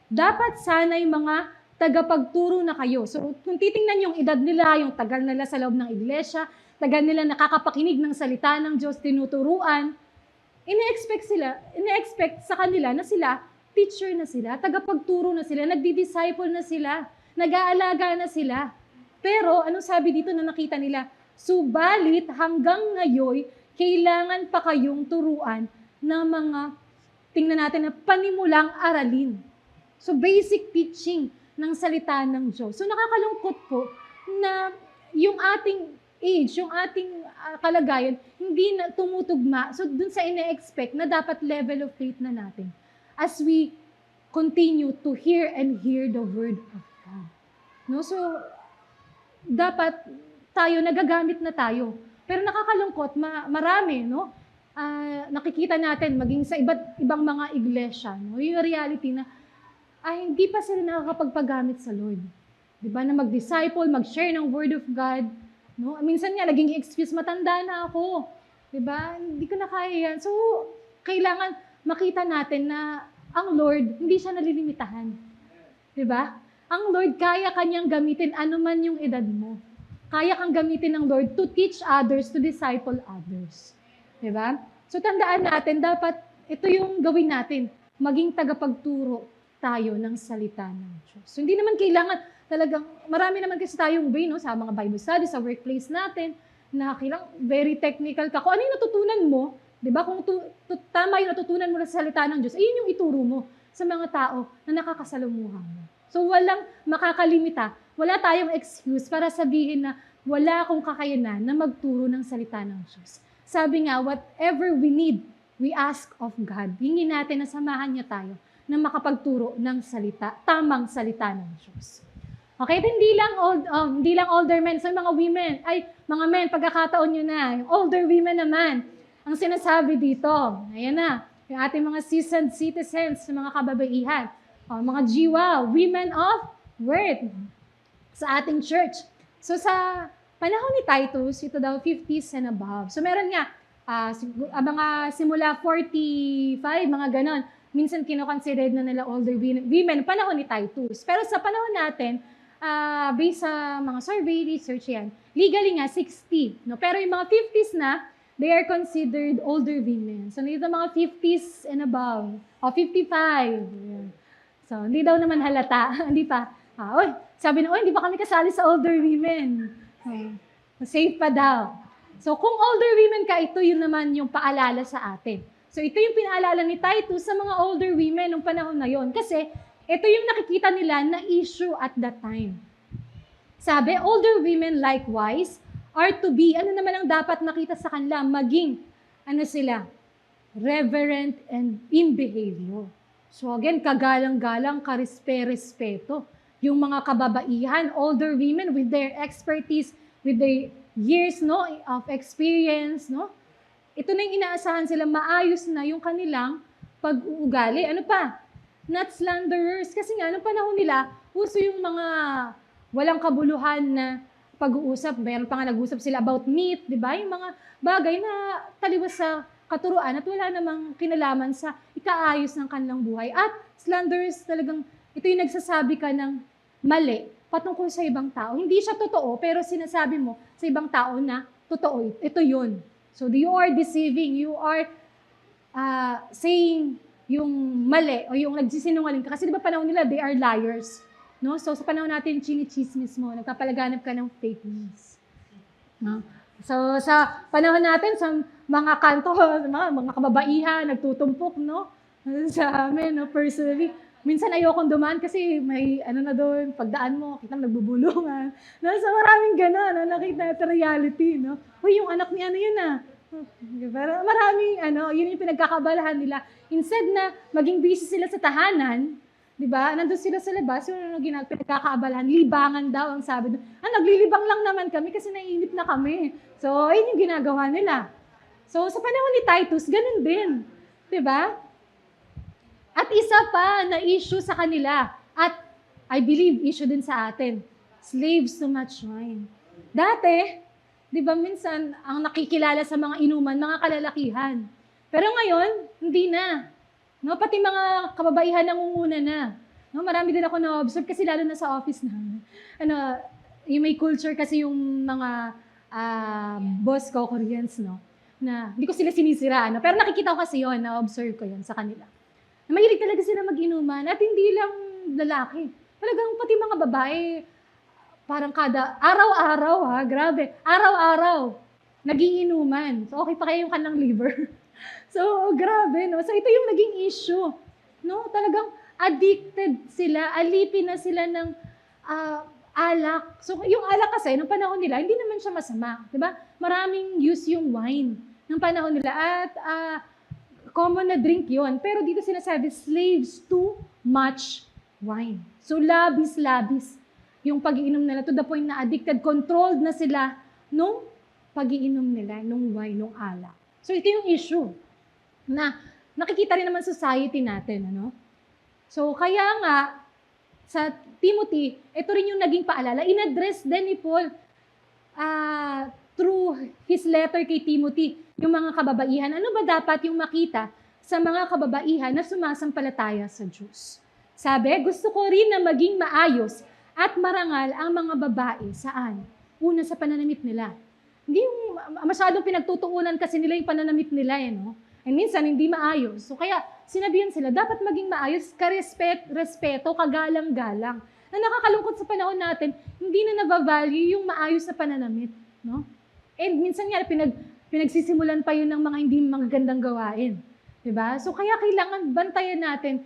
Dapat sana'y mga tagapagturo na kayo. So kung titingnan yung edad nila, yung tagal nila sa loob ng iglesia, tagal nila nakakapakinig ng salita ng Diyos, tinuturuan, ine-expect sa kanila na sila, teacher na sila, tagapagturo na sila, nagdi-disciple na sila, nag-aalaga na sila. Pero, anong sabi dito na nakita nila? Subalit, hanggang ngayon, kailangan pa kayong turuan ng mga, tingnan natin na panimulang aralin. So, basic teaching ng salita ng Diyos. So nakakalungkot po na yung ating age, yung ating kalagayan, hindi na tumutugma. So dun sa ine-expect na dapat level of faith na natin as we continue to hear and hear the Word of God. No? So, dapat tayo, nagagamit na tayo. Pero nakakalungkot, marami, no? Nakikita natin, maging sa ibang mga iglesia, no? Yung reality na, hindi pa sila nakakapagpagamit sa Lord. Diba? Na mag-disciple, mag-share ng Word of God. No? Minsan nga, naging excuse, matanda na ako. Diba? Hindi ko na kaya yan. So, kailangan makita natin na ang Lord, hindi siya nalilimitahan. Diba? Ang Lord, kaya kanyang gamitin anuman yung edad mo. Kaya kang gamitin ng Lord to teach others, to disciple others. Diba? So tandaan natin, dapat ito yung gawin natin, maging tagapagturo tayo ng salita ng Diyos. So hindi naman kailangan talagang, marami naman kasi tayong way, no, sa mga Bible studies, sa workplace natin, na kailangan very technical ka. Kung ano yung natutunan mo, diba? Kung tama yung natutunan mo sa salita ng Diyos, ayun yung ituro mo sa mga tao na nakakasalamuha mo. So walang makakalimita, wala tayong excuse para sabihin na wala akong kakayanan na magturo ng salita ng Diyos. Sabi nga, whatever we need, we ask of God. Hingin natin na samahan niya tayo na makapagturo ng salita, tamang salita ng Diyos. Okay, hindi lang older men, so mga women, mga men, pagkakataon nyo na, yung older women naman, ang sinasabi dito, ayan na, yung ating mga seasoned citizens, mga kababaihan, mga jiwa, women of worth sa ating church. So sa panahon ni Titus, ito daw 50s and above. So meron nga, mga simula 45, mga ganon. Minsan kinoconsidered na nila older women, panahon ni Titus. Pero sa panahon natin, based sa mga survey, research yan, legally nga 60. No? Pero yung mga 50s na, they are considered older women. So dito mga 50s and above, o 55. Yan. So hindi daw naman halata, hindi pa. Sabi na, hindi pa kami kasali sa older women. Safe pa daw. So kung older women ka, ito yun naman yung paalala sa atin. So ito yung pinaalala ni Titus sa mga older women nung panahon na yon. Kasi ito yung nakikita nila na issue at that time. Sabi, older women likewise are to be, ano naman ang dapat nakita sa kanila, maging, reverent and in behavior. So again, kagalang-galang, karespeto. Yung mga kababaihan, older women with their expertise, with their years of experience, ito na yung inaasahan sila, maayos na yung kanilang pag-uugali. Ano pa? Not slanderers. Kasi nga, anong panahon nila, uso yung mga walang kabuluhan na pag-uusap. Mayroon pa nga nag-usap sila about meat, di ba? Yung mga bagay na taliwas sa katuruan at wala namang kinalaman sa ikaayos ng kanilang buhay. At slanderers talagang, ito yung nagsasabi ka ng mali patungkol sa ibang tao. Hindi siya totoo, pero sinasabi mo sa ibang tao na totoo. Ito yun. So you are deceiving, you are saying yung mali o yung nagsisinungaling ka. Kasi di ba panahon nila, they are liars. No? So sa panahon natin, chinichismis mo, nagpapalaganap ka ng fake news. No? So sa panahon natin, sa mga kanto, mga kababaihan, nagtutumpok, no? Sa amin, personally, minsan ayokong dumaan kasi may doon, pagdaan mo, kita nagbubulungan. No? So maraming gano'n, nakita natin reality, no? Uy, yung anak ni yun Pero maraming, yun yung pinagkakabalahan nila. Instead na maging busy sila sa tahanan, di ba? Nandun sila sa labas, yung pinagkakaabalahan, libangan daw ang sabi doon. Naglilibang lang naman kami kasi naiinip na kami. So, yun yung ginagawa nila. So, sa panahon ni Titus, ganun din. Di ba? At isa pa na issue sa kanila, at I believe issue din sa atin, slaves to much wine. Dati, di ba minsan, ang nakikilala sa mga inuman, mga kalalakihan. Pero ngayon, hindi na. No, pati mga kababaihan nangunguna na. No, marami din ako na-observe kasi lalo na sa office na. Yung may culture kasi yung mga boss ko, Koreans, no, na hindi ko sila sinisira. Pero nakikita ko kasi yun, na-observe ko yun sa kanila. Mahilig talaga sila mag-inuman at hindi lang lalaki. Talagang pati mga babae, parang kada araw-araw grabe, araw-araw, nagiinuman. So okay pa kaya yung kanilang liver. So grabe, no? So ito yung naging issue. No? Talagang addicted sila, alipin na sila ng alak. So, yung alak kasi, nung panahon nila, hindi naman siya masama. Diba? Maraming use yung wine nung panahon nila. At common na drink yon. Pero dito sinasabi, slaves to much wine. So, labis-labis yung pag-iinom nila to the point na addicted, controlled na sila nung pag-iinom nila, nung wine, nung alak. So, ito yung issue na nakikita rin naman society natin, ano? So, kaya nga, sa Timothy, ito rin yung naging paalala. In-address din ni Paul through his letter kay Timothy, yung mga kababaihan. Ano ba dapat yung makita sa mga kababaihan na sumasampalataya sa Diyos? Sabi, gusto ko rin na maging maayos at marangal ang mga babae. Saan? Una, sa pananamit nila. Hindi yung masyadong pinagtutuunan kasi nila yung pananamit nila, no? And minsan, hindi maayos. So, kaya, sinabihan sila, dapat maging maayos, respeto, kagalang-galang. Na nakakalungkot sa panahon natin, hindi na nabavalue yung maayos na pananamit, no? And minsan nga, pinagsisimulan pa yun ng mga hindi magagandang gawain. Diba? So, kaya kailangan bantayan natin,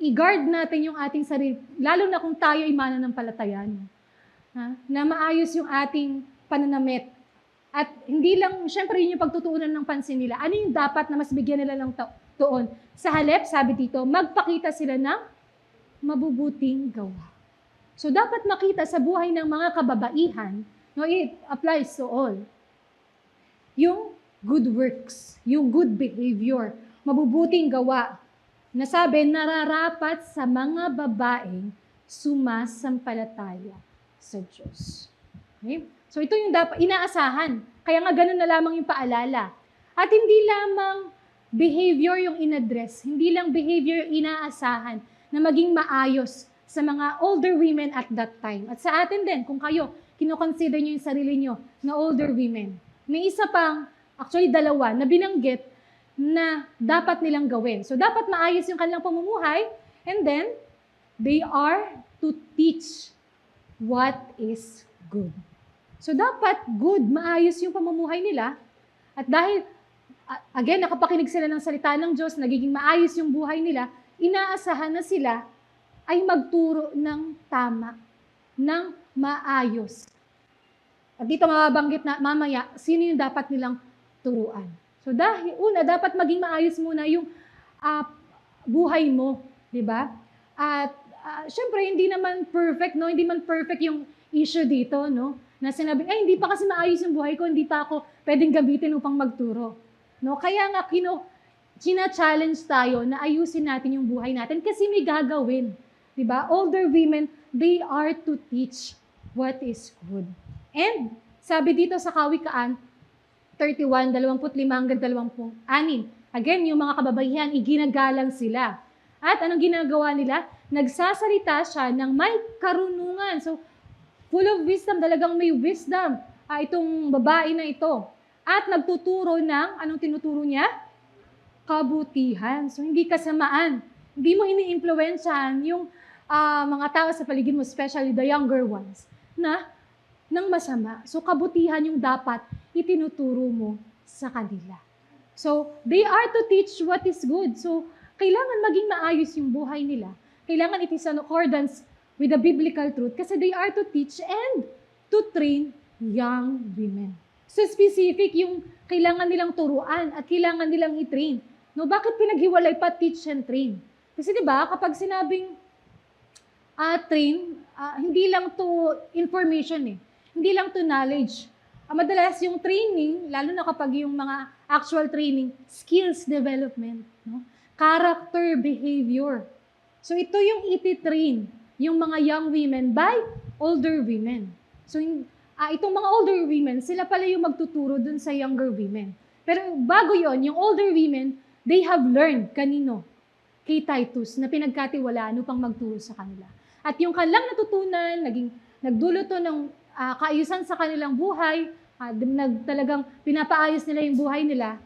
i-guard natin yung ating sarili, lalo na kung tayo ay mananampalataya, no? Na maayos yung ating pananamit. At hindi lang, syempre yun yung pagtutuunan ng pansin nila. Ano yung dapat na mas bigyan nila ng tuon? Sa halip, sabi dito, magpakita sila ng mabubuting gawa. So dapat makita sa buhay ng mga kababaihan, no, it applies to all, yung good works, yung good behavior, mabubuting gawa, na sabi, nararapat sa mga babaeng sumasampalataya sa Diyos. Okay? So ito yung dapat inaasahan. Kaya nga ganun na lamang yung paalala. At hindi lamang behavior yung in-address, hindi lang behavior yung inaasahan na maging maayos sa mga older women at that time. At sa atin din, kung kayo, kinoconsider nyo yung sarili nyo na older women. May isa pang, actually dalawa, na binanggit na dapat nilang gawin. So dapat maayos yung kanilang pamumuhay, and then, they are to teach what is good. So dapat good, maayos yung pamumuhay nila. At dahil, again, nakapakinig sila ng salita ng Diyos, nagiging maayos yung buhay nila, inaasahan na sila ay magturo ng tama, ng maayos. At dito mababanggit na mamaya, sino yung dapat nilang turuan. So dahil, una, dapat maging maayos muna yung buhay mo, di ba? At syempre, hindi naman perfect, no? Hindi man perfect yung issue dito, no? Na sinabi, ay, hindi pa kasi maayos yung buhay ko, hindi pa ako pwedeng gamitin upang magturo. No? Kaya nga, china-challenge tayo na ayusin natin yung buhay natin kasi may gagawin. Diba? Older women, they are to teach what is good. And, sabi dito sa Kawikaan, 31, 25 hanggang 26. Again, yung mga kababaihan, iginagalang sila. At anong ginagawa nila? Nagsasalita siya ng may karunungan. So, full of wisdom, talagang may wisdom. Itong babae na ito. At nagtuturo ng, anong tinuturo niya? Kabutihan. So, hindi kasamaan. Hindi mo ini-influensyahan yung mga tao sa paligid mo, especially the younger ones, na ng masama. So, kabutihan yung dapat itinuturo mo sa kanila. So, they are to teach what is good. So, kailangan maging maayos yung buhay nila. Kailangan it is in accordance with the biblical truth kasi they are to teach and to train young women. So, specific yung kailangan nilang turuan at kailangan nilang i-train. No, bakit pinaghiwalay pa teach and train? Kasi 'di ba, kapag sinabing train, hindi lang to information Hindi lang to knowledge. Madalas yung training, lalo na kapag yung mga actual training, skills development, no? Character, behavior. So ito yung iti-train yung mga young women by older women. So itong mga older women, sila pala yung magtuturo dun sa younger women. Pero bago yon, yung older women, they have learned kanino? Kay Titus na pinagkatiwalaan upang magturo sa kanila. At yung kanilang natutunan, nagdulot to ng kaayusan sa kanilang buhay, talagang pinapaayos nila yung buhay nila,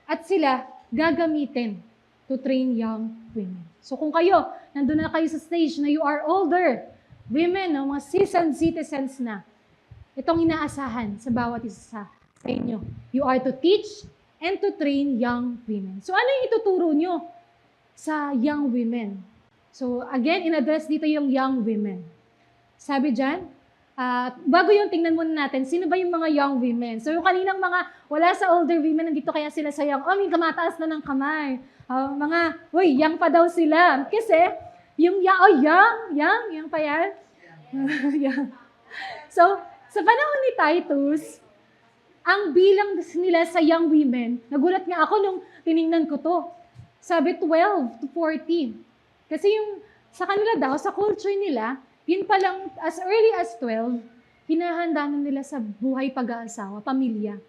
at sila gagamitin to train young women. So kung kayo, nandun na kayo sa stage na you are older women, mga seasoned citizens na, itong inaasahan sa bawat isa sa inyo. You are to teach and to train young women. So ano yung ituturo nyo sa young women? So again, in-address dito yung young women. Sabi dyan, bago yung tingnan muna natin, sino ba yung mga young women? So yung kaninang wala sa older women, nandito kaya sila sa young, may kamataas na ng kamay. Young pa daw sila. Kasi, yung young pa yan. Young. So, sa panahon ni Titus, ang bilang nila sa young women, nagulat nga ako nung tiningnan ko to. Sabi 12 to 14. Kasi sa kanila daw, sa culture nila, yun pa lang, as early as 12, hinahanda na nila sa buhay pag-aasawa, pamilya.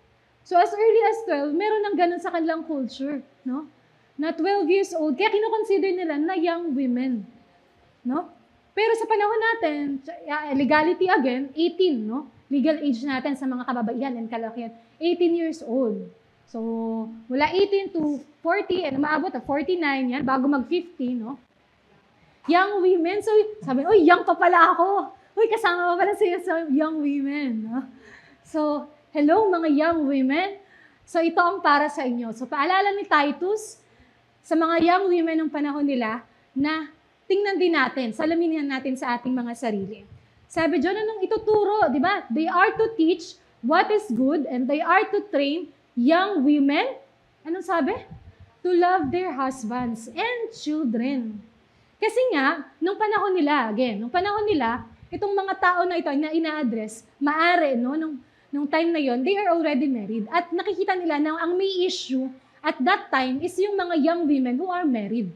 So as early as 12, meron ng ganun sa kanilang culture, no? Na 12 years old, kaya kinoconsider nila na young women, no? Pero sa panahon natin, legality again, 18, no? Legal age natin sa mga kababaihan and kalakihan, 18 years old. So, mula 18 to 40, and maabot na 49 yan, bago mag-50, no? Young women. So, sabi, young pa pala ako. Kasama pa pala siya sa young women. No? So, hello mga young women. So, ito ang para sa inyo. So, paalala ni Titus sa mga young women ng panahon nila na tingnan din natin, salaminin natin sa ating mga sarili. Sabi dyan, anong ituturo, di ba? They are to teach what is good and they are to train young women. Anong sabi? To love their husbands and children. Kasi nga, nung panahon nila, itong mga tao na ito na ina-address, maari, no, nung time na yon, they are already married. At nakikita nila na ang may issue at that time is yung mga young women who are married.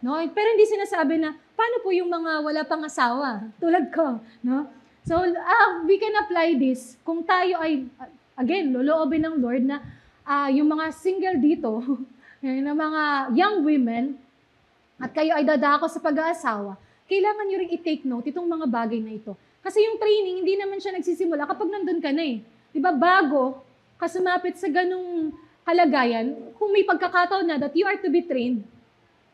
No? Pero hindi sinasabi na, paano po yung mga wala pang asawa? Tulad ko. No? So, we can apply this kung tayo ay, again, loloobin ng Lord na yung mga single dito, yung mga young women, at kayo ay dadako sa pag-aasawa, kailangan nyo rin i-take note itong mga bagay na ito. Kasi yung training, hindi naman siya nagsisimula kapag nandun ka na eh. Diba, bago ka sumapit sa ganung kalagayan, kung may pagkakataon na that you are to be trained,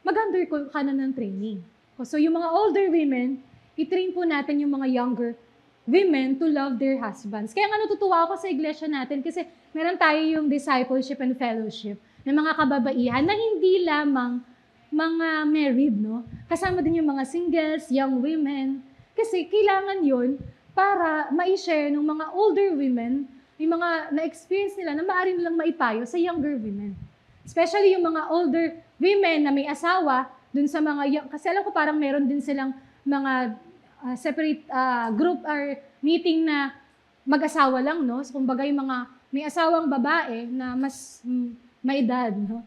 mag-undergo ka na ng training. So yung mga older women, i-train po natin yung mga younger women to love their husbands. Kaya nga natutuwa ako sa iglesia natin kasi meron tayo yung discipleship and fellowship ng mga kababaihan na hindi lamang mga married, no? Kasama din yung mga singles, young women. Kasi kailangan yon para ma-share ng mga older women, yung mga na-experience nila na maaari nilang maipayo sa younger women. Especially yung mga older women na may asawa, dun sa mga young, kasi alam ko parang meron din silang mga separate group or meeting na mag-asawa lang, no? So, kumbaga yung mga may asawang babae na mas may edad, no?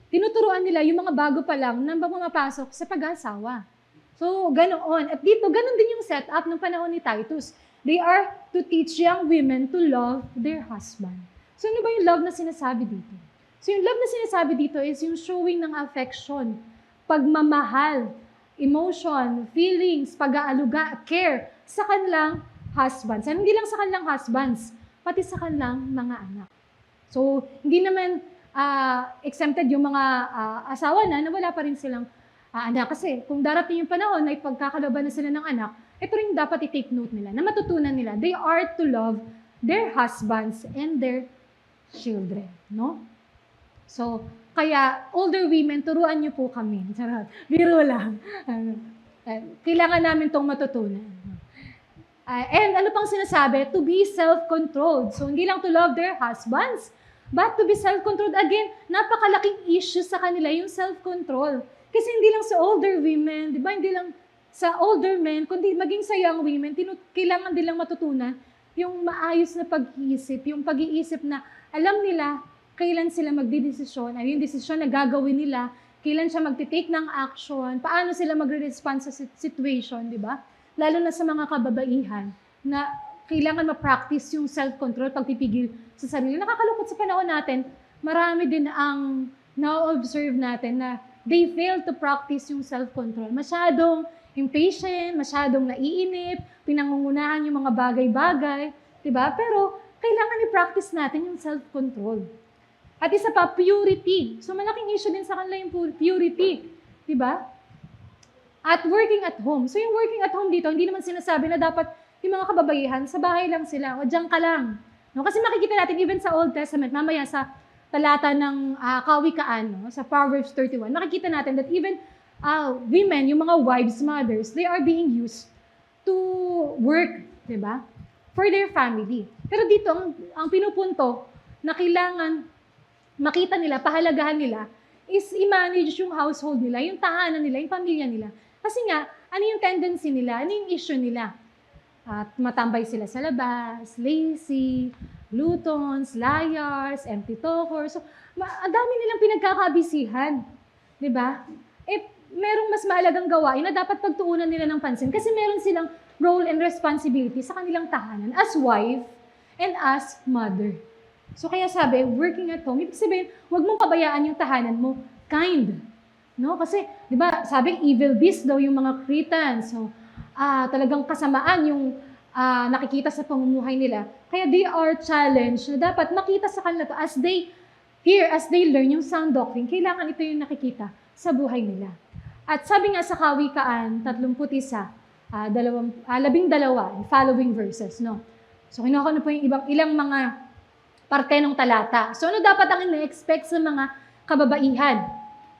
Tinuturuan nila yung mga bago pa lang na pumapasok sa pag-asawa. So, ganoon. At dito, ganon din yung setup ng panahon ni Titus. They are to teach young women to love their husband. So, ano ba yung love na sinasabi dito? So, yung love na sinasabi dito is yung showing ng affection, pagmamahal, emotion, feelings, pag-aaluga, care sa kanilang husbands. And hindi lang sa kanilang husbands, pati sa kanilang mga anak. So, hindi naman exempted yung mga asawa na wala pa rin silang anak. Kasi kung darating yung panahon na ipagkakalaban na sila ng anak, ito rin dapat i-take note nila, na matutunan nila. They are to love their husbands and their children. No? So, kaya older women, turuan niyo po kami. Charot. Biro lang. Kailangan namin itong matutunan. And ano pang sinasabi? To be self-controlled. So, hindi lang to love their husbands, but to be self-controlled. Again, napakalaking issue sa kanila yung self-control. Kasi hindi lang sa older women, di ba? Hindi lang sa older men, kundi maging sa young women, kailangan nilang matutunan yung maayos na pag-iisip, yung pag-iisip na alam nila kailan sila magdidesisyon, ay yung desisyon na gagawin nila, kailan siya magtitake ng action, paano sila magre-respond sa situation, di ba? Lalo na sa mga kababaihan na kailangan ma-practice yung self-control, pagpipigil sa sarili. Nakakalungkot sa panahon natin, marami din ang na-observe natin na they fail to practice yung self-control. Masyadong impatient, masyadong naiinip, pinangungunahan yung mga bagay-bagay, diba? Pero kailangan i-practice natin yung self-control. At isa pa, purity. So malaking issue din sa kanila yung purity, diba? At working at home. So yung working at home dito, hindi naman sinasabi na dapat yung mga kababaihan, sa bahay lang sila, o diyan ka lang. No? Kasi makikita natin, even sa Old Testament, mamaya sa talata ng Kawikaan, no? Sa Proverbs 31, makikita natin that even women, yung mga wives, mothers, they are being used to work, di ba? For their family. Pero dito, ang pinupunto na kailangan makita nila, pahalagahan nila, is i-manage yung household nila, yung tahanan nila, yung pamilya nila. Kasi nga, ano yung tendency nila, ano yung issue nila? At matambay sila sa labas, lazy, gluttons, liars, empty talkers. So, ang dami nilang pinagkakabisihan. Di ba? Merong mas mahalagang gawain na dapat pagtuunan nila ng pansin kasi meron silang role and responsibility sa kanilang tahanan as wife and as mother. So kaya sabi, working at home, ibig sabihin, huwag mong pabayaan yung tahanan mo. Kind. No? Kasi, di ba, sabi, evil beast daw yung mga Cretans. So, talagang kasamaan yung nakikita sa pamumuhay nila. Kaya they are challenged na dapat makita sa kanila to as they hear, as they learn yung sound doctrine, kailangan ito yung nakikita sa buhay nila. At sabi nga sa Kawikaan 31, 12, following verses, no? So kinuha ko na po yung ilang mga parte ng talata. So ano dapat ang ina-expect sa mga kababaihan?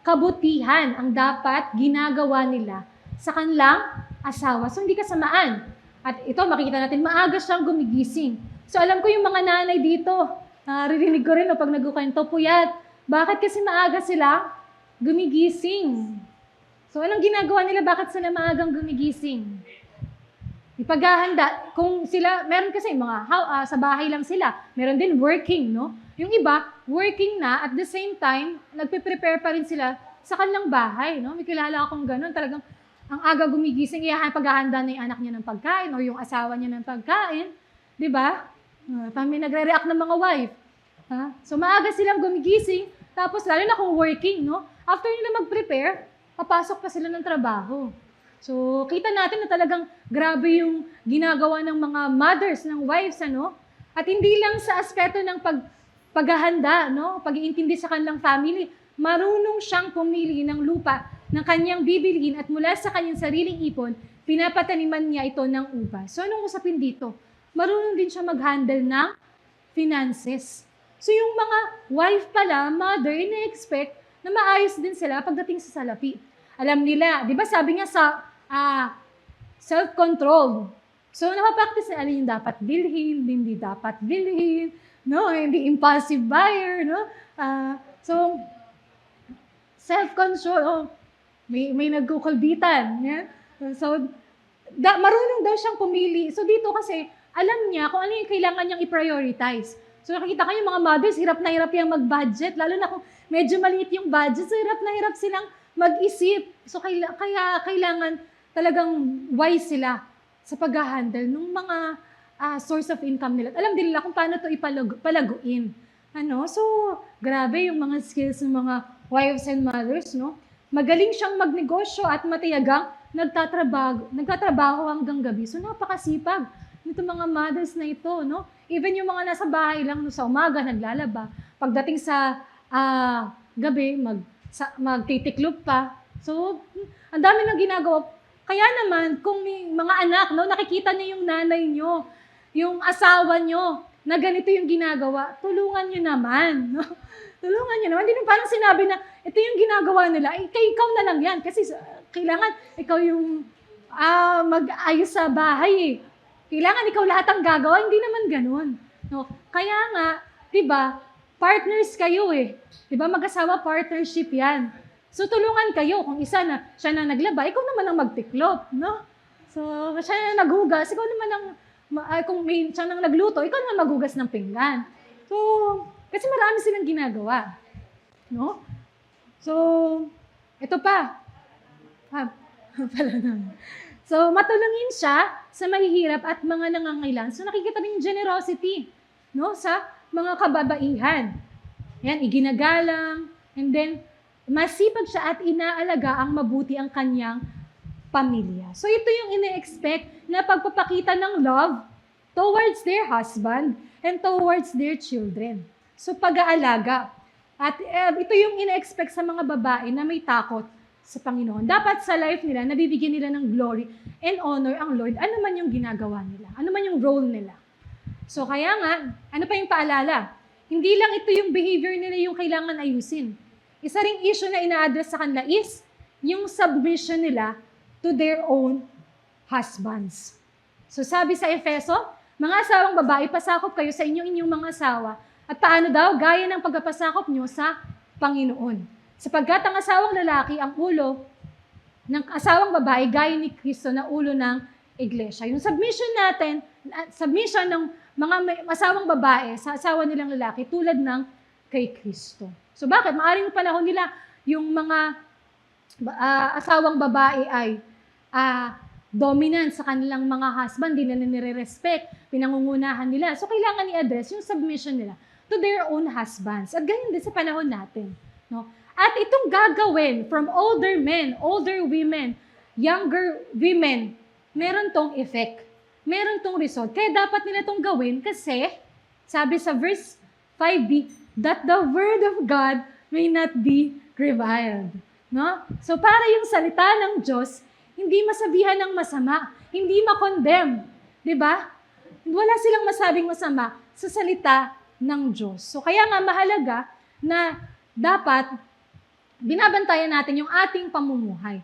Kabutihan ang dapat ginagawa nila sa kanilang asawa. So hindi kasamaan. At ito makikita natin, maaga siyang gumigising. So alam ko yung mga nanay dito, naririnig ko rin pag nagkukwento, puyat. Bakit kasi maaga sila gumigising? So, anong ginagawa nila? Bakit sila maagang gumigising? Ipaghahanda. Kung sila, meron kasi sa bahay lang sila. Meron din working, no? Yung iba, working na, at the same time, nagpe-prepare pa rin sila sa kanilang bahay, no? May kilala akong ganun. Talagang, ang aga gumigising, paghahanda na yung anak niya ng pagkain o yung asawa niya ng pagkain. Di ba? May nagre-react ng mga wife. So, maaga silang gumigising, tapos lalo na kung working, no? After nila mag-prepare, papasok pa sila ng trabaho. So, kita natin na talagang grabe yung ginagawa ng mga mothers, ng wives, ano? At hindi lang sa aspeto ng paghahanda, no? Pag-iintindi sa kanilang family, marunong siyang pumili ng lupa ng kanyang bibilihin at mula sa kanyang sariling ipon, pinapataniman niya ito ng upa. So, anong usapin dito? Marunong din siya mag-handle ng finances. So, yung mga wife pala, mother, ina-expect na maayos din sila pagdating sa salapi. Alam nila, di ba sabi nga sa self-control. So, napapractice na alin yung dapat bilhin, hindi dapat bilhin, no? Hindi impulsive buyer, no? So, self-control, may nagkukulbitan. Yeah? So, marunong daw siyang pumili. So, dito kasi, alam niya kung ano yung kailangan niyang i-prioritize. So nakikita kayo mga mothers, hirap na hirap yung mag-budget, lalo na kung medyo maliit yung budget, so hirap na hirap silang mag-isip. So kaya kailangan talagang wise sila sa pag-handle ng mga source of income nila. Alam din nila kung paano ito palaguin. So grabe yung mga skills ng mga wives and mothers, no? Magaling siyang magnegosyo at matiyagang nagtatrabaho hanggang gabi. So napakasipag nito mga mothers na ito, no? Even yung mga nasa bahay lang, no, sa umaga, naglalaba. Pagdating sa gabi, magtitiklop pa. So, ang dami nang ginagawa. Kaya naman, kung may mga anak, no, nakikita niyo yung nanay niyo, yung asawa niyo, na ganito yung ginagawa, tulungan niyo naman. No? Tulungan niyo naman. Hindi naman parang sinabi na, ito yung ginagawa nila, ikaw na lang yan. Kasi kailangan ikaw yung mag-ayos sa bahay eh. Kailangan ikaw lahat ang gagawa, hindi naman ganun. No? Kaya nga, 'di ba? Partners kayo eh. 'Di ba? Mag-asawa partnership 'yan. So tulungan kayo kung siya na naglaba, ikaw naman ang magtiklop, no? So siya na naghugas, ikaw naman ang kung may siya nang nagluto, ikaw naman maghugas ng pinggan. So kasi marami silang ginagawa. No? So ito pa. Pala naman. So, matulungin siya sa mahihirap at mga nangangailangan. So, nakikita rin yung generosity, no, sa mga kababaihan. Yan, iginagalang. And then, masipag siya at inaalaga ang mabuti ang kanyang pamilya. So, ito yung ina-expect na pagpapakita ng love towards their husband and towards their children. So, pag-aalaga. At ito yung ina-expect sa mga babae na may takot sa Panginoon. Dapat sa life nila, nabibigyan nila ng glory and honor ang Lord. Ano man yung ginagawa nila? Ano man yung role nila? So kaya nga, ano pa yung paalala? Hindi lang ito yung behavior nila yung kailangan ayusin. Isa ring issue na ina-address sa kanila is yung submission nila to their own husbands. So sabi sa Efeso, mga asawang babae, pasakop kayo sa inyong mga asawa. At paano daw? Gaya ng pagpapasakop nyo sa Panginoon. Sapagkat ang asawang lalaki ang ulo ng asawang babae gaya ni Kristo na ulo ng iglesia. Yung submission natin, submission ng mga asawang babae sa asawa nilang lalaki tulad ng kay Kristo. So bakit? Maaring panahon nila yung mga asawang babae ay dominant sa kanilang mga husband, di na nire-respect, pinangungunahan nila. So kailangan i-address yung submission nila to their own husbands. At ganyan din sa panahon natin. No? At itong gagawin from older men, older women, younger women, meron tong effect. Meron tong result. Kaya dapat nila tong gawin kasi, sabi sa verse 5b, that the word of God may not be reviled. No? So para yung salita ng Diyos, hindi masabihan ng masama, hindi ma-condemn. Diba? Wala silang masabing masama sa salita ng Diyos. So kaya nga mahalaga na dapat binabantayan natin yung ating pamumuhay.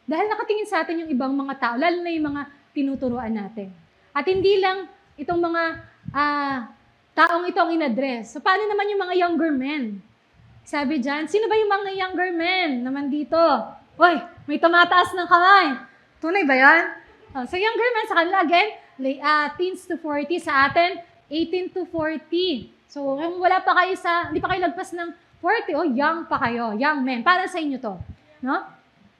Dahil nakatingin sa atin yung ibang mga tao, lalo na yung mga tinuturuan natin. At hindi lang itong mga taong ito ang in-address. So paano naman yung mga younger men? Sabi dyan, sino ba yung mga younger men naman dito? Hoy, may tumataas ng kamay. Tunay ba yan? So younger men, sa kanila again, teens to 40. Sa atin, 18 to 40. So kung wala pa kayo hindi pa kayo lagpas ng 40, young pa kayo, young men. Para sa inyo to. No?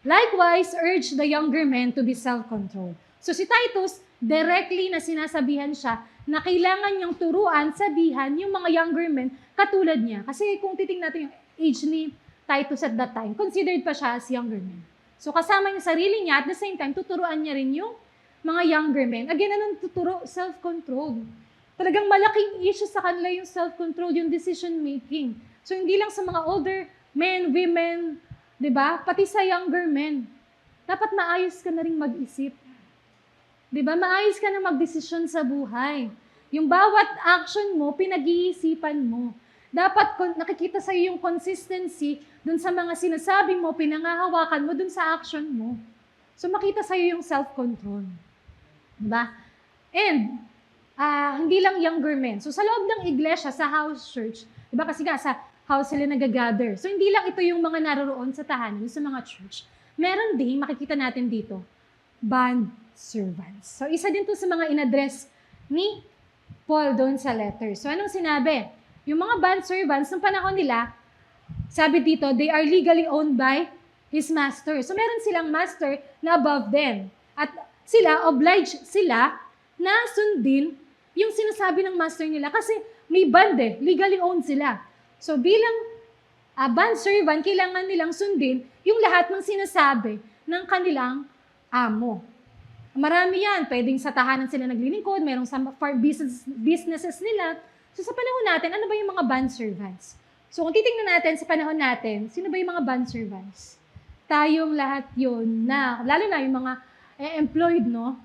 Likewise, urge the younger men to be self-controlled. So si Titus, directly na sinasabihan siya na kailangan niyang turuan, sabihan yung mga younger men katulad niya. Kasi kung titingnan natin yung age ni Titus at that time, considered pa siya as younger men. So kasama yung sarili niya at the same time, tuturuan niya rin yung mga younger men. Again, anong tuturo? Self-control. Talagang malaking issue sa kanila yung self-control, yung decision-making. So hindi lang sa mga older men, women, di ba? Pati sa younger men. Dapat maayos ka na rin mag-isip. Di ba? Maayos ka na mag-desisyon sa buhay. Yung bawat action mo, pinag-iisipan mo. Dapat nakikita sa'yo yung consistency dun sa mga sinasabi mo, pinangahawakan mo dun sa action mo. So makita sa'yo yung self-control. Diba? And, hindi lang younger men. So sa loob ng iglesia, sa house church, diba kasi nga sa house sila nag-gather. So hindi lang ito yung mga naroroon sa tahanan, sa mga church. Meron din, makikita natin dito, bond servants. So isa din to sa mga in-address ni Paul doon sa letter. So anong sinabi? Yung mga bond servants, ng panahon nila, sabi dito, they are legally owned by his master. So meron silang master na above them. At sila, obliged sila na sundin yung sinasabi ng master nila. Kasi may bond legally owned sila. So bilang bond servant, kailangan nilang sundin yung lahat ng sinasabi ng kanilang amo. Marami yan. Pwedeng sa tahanan sila naglilingkod, merong sa businesses nila. So sa panahon natin, ano ba yung mga bond servants? So kung titingnan natin sa panahon natin, sino ba yung mga bond servants? Tayong lahat yun na, lalo na yung mga employed, no?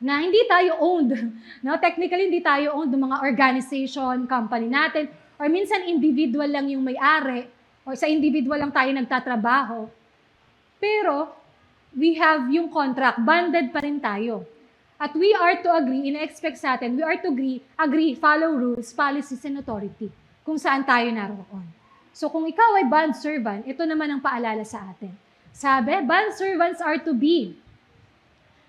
Na hindi tayo owned. No? Technically, hindi tayo owned ng mga organization, company natin, or minsan individual lang yung may-ari, o sa individual lang tayo nagtatrabaho. Pero, we have yung contract, bonded pa rin tayo. At we are to agree, in-expect sa atin, we are to agree, follow rules, policies, and authority kung saan tayo naroon. So kung ikaw ay bond servant, ito naman ang paalala sa atin. Sabi, bond servants are to be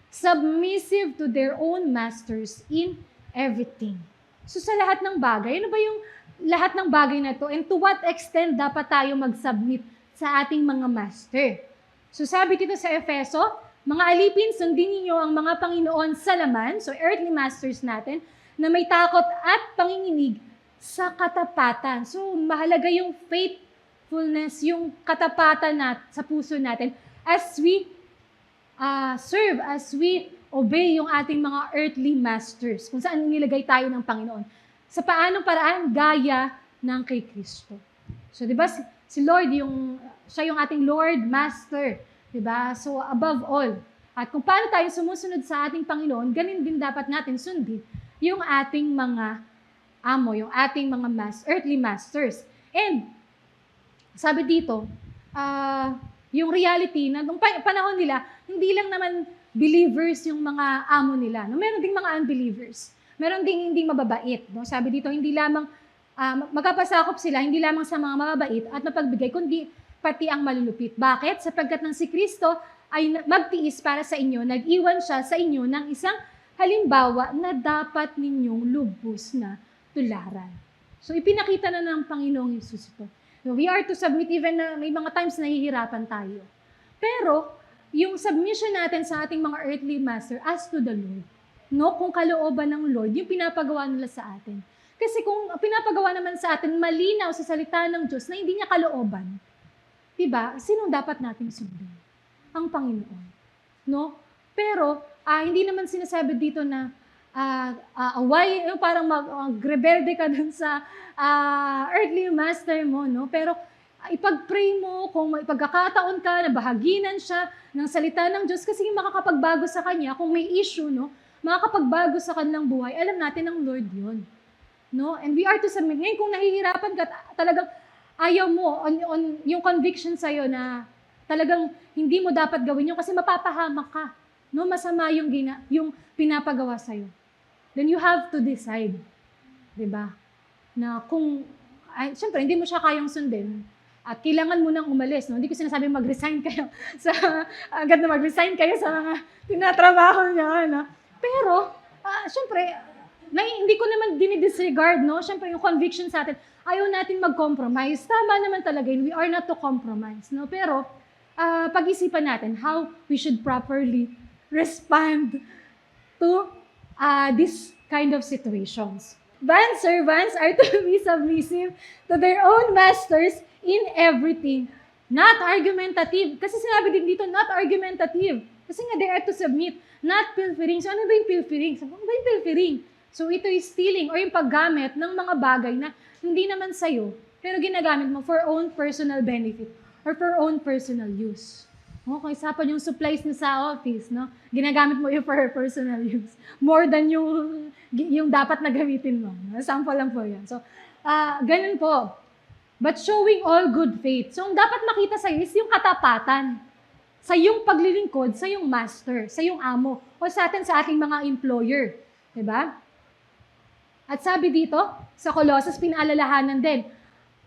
submissive to their own masters in everything. So sa lahat ng bagay, ano ba yung lahat ng bagay na to? And to what extent dapat tayo mag-submit sa ating mga master? So sabi dito sa Efeso, mga alipin, sundin ninyo ang mga Panginoon sa laman, so earthly masters natin, na may takot at panginginig sa katapatan. So mahalaga yung faithfulness, yung katapatan sa puso natin as we serve, as we obey yung ating mga earthly masters, kung saan nilagay tayo ng Panginoon. Sa paanong paraan? Gaya ng kay Kristo. So di ba si Lord, siya yung ating Lord, Master. Diba? So, above all. At kung paano tayo sumusunod sa ating Panginoon, ganin din dapat natin sundin yung ating mga amo, yung ating mga earthly masters. And, sabi dito, yung reality na nung panahon nila, hindi lang naman believers yung mga amo nila. No? Meron ding mga unbelievers. Meron ding hindi mababait. No? Sabi dito, hindi lamang magkapasakop sila, hindi lamang sa mga mababait at mapagbigay, kundi pati ang malulupit. Bakit? Sapagkat ng si Kristo ay magtiis para sa inyo, nag-iwan siya sa inyo ng isang halimbawa na dapat ninyong lubos na tularan. So, ipinakita na ng Panginoong Hesus ito. No, we are to submit even na may mga times nahihirapan tayo. Pero, yung submission natin sa ating mga earthly master as to the Lord, no, kung kalooban ng Lord, yung pinapagawa nila sa atin. Kasi kung pinapagawa naman sa atin, malinaw sa salita ng Diyos na hindi niya kalooban, diba, sino dapat nating sundin? Ang Panginoon. No? Pero, hindi naman sinasabi dito na why, parang mag-rebelde ka dun sa earthly master mo, no? Pero ipag-pray mo, kung may pagkakataon ka, na bahaginan siya ng salita ng Diyos kasi makakapagbago sa kanya, kung may issue, no? Makakapagbago sa kanilang buhay, alam natin ng Lord yun. No? And we are to submit. Ngayon, kung nahihirapan ka, talagang ayaw mo, on yung conviction sa'yo na talagang hindi mo dapat gawin yun kasi mapapahamak ka. No? Masama yung pinapagawa sa'yo. Then you have to decide, di ba? Na kung, syempre, hindi mo siya kayang sundin at kailangan mo nang umalis. No? Hindi ko sinasabing mag-resign kayo agad na mag-resign kayo sa mga tinatrabaho niya. No? Pero, syempre, hindi ko naman dinidisregard, no? Syempre, yung conviction sa atin, ayaw natin mag-compromise. Tama naman talaga yun. We are not to compromise, no? Pero, pag-isipan natin how we should properly respond to this kind of situations. Bondservants are to be submissive to their own masters in everything. Not argumentative. Kasi sinabi din dito, not argumentative. Kasi nga, they are to submit. Not pilfering. So, ano ba yung pilfering? Ano ba yung pilfering? So, ito is stealing or yung paggamit ng mga bagay na hindi naman sa'yo, pero ginagamit mo for own personal benefit or for own personal use. Okay, sapan yung supplies na sa office, no? Ginagamit mo yung for personal use. More than yung dapat na gamitin mo. Sample lang po yan. So, ganun po. But showing all good faith. So, ang dapat makita sa'yo is yung katapatan sa yung paglilingkod, sa yung master, sa yung amo, o sa atin, sa ating mga employer. Diba? At sabi dito, sa Colossus, pinaalalahanan din,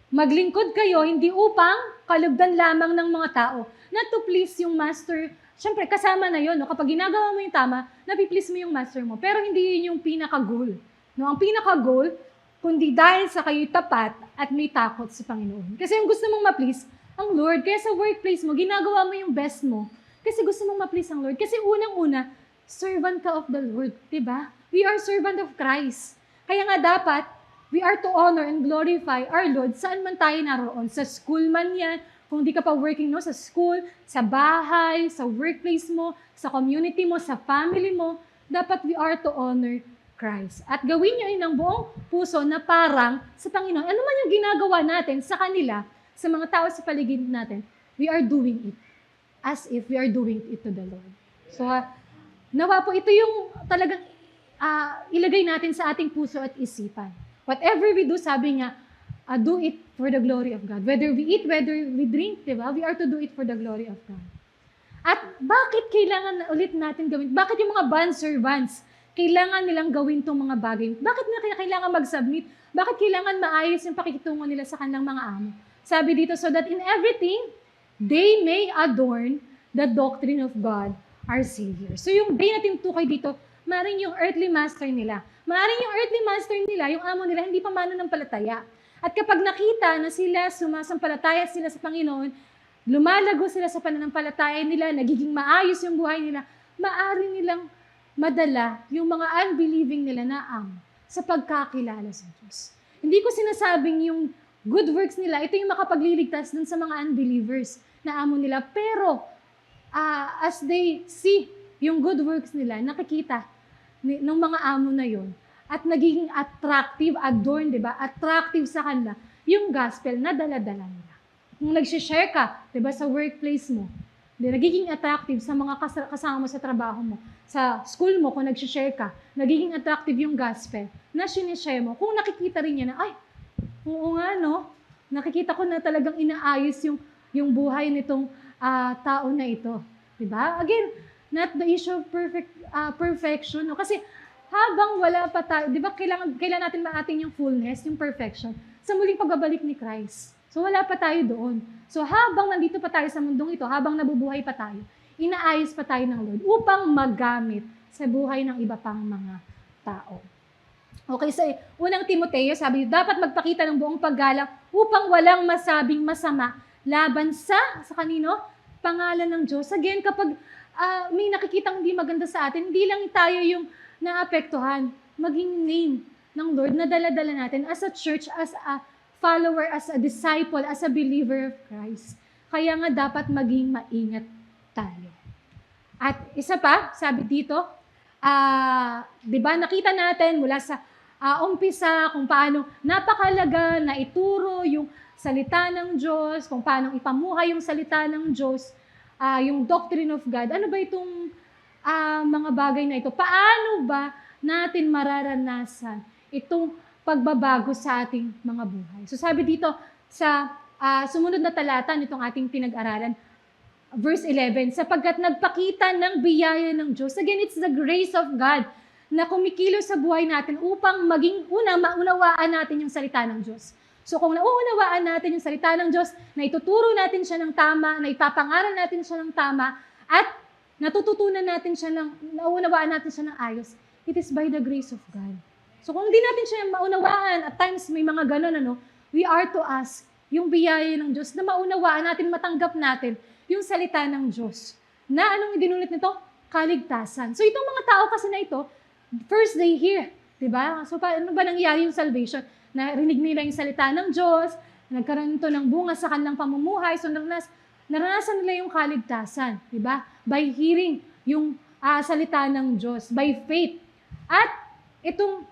maglingkod kayo hindi upang kalugdan lamang ng mga tao, not to please yung master. Siyempre, kasama na yun. No? Kapag ginagawa mo yung tama, napiplease mo yung master mo. Pero hindi yun yung pinaka-goal. No? Ang pinaka-goal, kundi dahil sa kayo'y tapat at may takot sa Panginoon. Kasi yung gusto mong ma-please, ang Lord. Kaya sa workplace mo, ginagawa mo yung best mo. Kasi gusto mong ma-please ang Lord. Kasi unang-una, servant ka of the Lord. Diba? We are servant of Christ. Kaya nga dapat, we are to honor and glorify our Lord saan man tayo naroon. Sa school man yan, kung di ka pa working, no, sa school, sa bahay, sa workplace mo, sa community mo, sa family mo, dapat we are to honor Christ. At gawin nyo yun ng buong puso na parang sa Panginoon. Ano man yung ginagawa natin sa kanila, sa mga tao sa paligid natin, we are doing it as if we are doing it to the Lord. So, nawa po, ito yung talagang ilagay natin sa ating puso at isipan. Whatever we do, sabi niya, do it for the glory of God. Whether we eat, whether we drink, diba? We are to do it for the glory of God. At bakit kailangan ulit natin gawin? Bakit yung mga bondservants, kailangan nilang gawin tong mga bagay? Bakit nila kailangan mag-submit? Bakit kailangan maayos yung pakikitungo nila sa kanilang mga amo? Sabi dito, so that in everything, they may adorn the doctrine of God, our Savior. So yung day na tinutukoy dito, maaaring yung earthly master nila. Maaaring yung earthly master nila, yung amo nila, hindi pa mananampalataya. At kapag nakita na sila, sumasampalataya sila sa Panginoon, lumalago sila sa pananampalataya nila, nagiging maayos yung buhay nila, maaari nilang madala yung mga unbelieving nila na amo sa pagkakilala sa Diyos. Hindi ko sinasabing yung good works nila, ito yung makapagliligtas dun sa mga unbelievers na amo nila. Pero, as they see yung good works nila, nakikita ng mga amo na yon at nagiging attractive, adorned, di ba? Attractive sa kanila yung gospel na dala-dala nila. Kung nag-share ka, di ba, sa workplace mo, nagiging attractive sa mga kasama mo sa trabaho mo, sa school mo, kung nag-share ka, nagiging attractive yung gospel na sinishare mo. Kung nakikita rin niya na, ay, oo nga, no? Nakikita ko na talagang inaayos yung buhay nitong tao na ito. Diba? Again, not the issue of perfection. No? Kasi habang wala pa tayo, di ba kailangan natin maating yung fullness, yung perfection, sa muling pagbabalik ni Christ. So wala pa tayo doon. So habang nandito pa tayo sa mundong ito, habang nabubuhay pa tayo, inaayos pa tayo ng Lord upang magamit sa buhay ng iba pang mga tao. Okay, sa unang Timoteo, sabi, dapat magpakita ng buong paggalang upang walang masabing masama laban sa kanino? Pangalan ng Diyos. Again, kapag may nakikitang hindi maganda sa atin, hindi lang tayo yung naapektuhan, maging name ng Lord na dala-dala natin as a church, as a follower, as a disciple, as a believer of Christ. Kaya nga dapat maging maingat tayo. At isa pa, sabi dito, di ba nakita natin mula sa umpisa kung paano napakalaga na ituro yung salita ng Diyos, kung paano ipamuhay yung salita ng Diyos, yung doctrine of God. Ano ba itong mga bagay na ito? Paano ba natin mararanasan itong pagbabago sa ating mga buhay? So sabi dito sa sumunod na talata nitong ating pinag-aralan, verse 11, sapagkat nagpakita ng biyaya ng Diyos. Again, it's the grace of God na kumikilos sa buhay natin upang maging maunawaan natin yung salita ng Diyos. So kung nauunawaan natin yung salita ng Diyos, na ituturo natin siya ng tama, na ipapangaral natin siya ng tama, at natututunan natin siya nauunawaan natin siya ng ayos, it is by the grace of God. So kung hindi natin siya maunawaan, at times may mga ganun, we are to ask yung biyaya ng Diyos na maunawaan natin, matanggap natin yung salita ng Diyos. Na anong idinulot nito? Kaligtasan. So itong mga tao kasi na ito, first day here, di ba? So paano ba nangyari yung salvation? Narinig nila yung salita ng Diyos, nagkaroon ito ng bunga sa kanilang pamumuhay, so naranasan nila yung kaligtasan, di ba? By hearing yung salita ng Diyos, by faith. At itong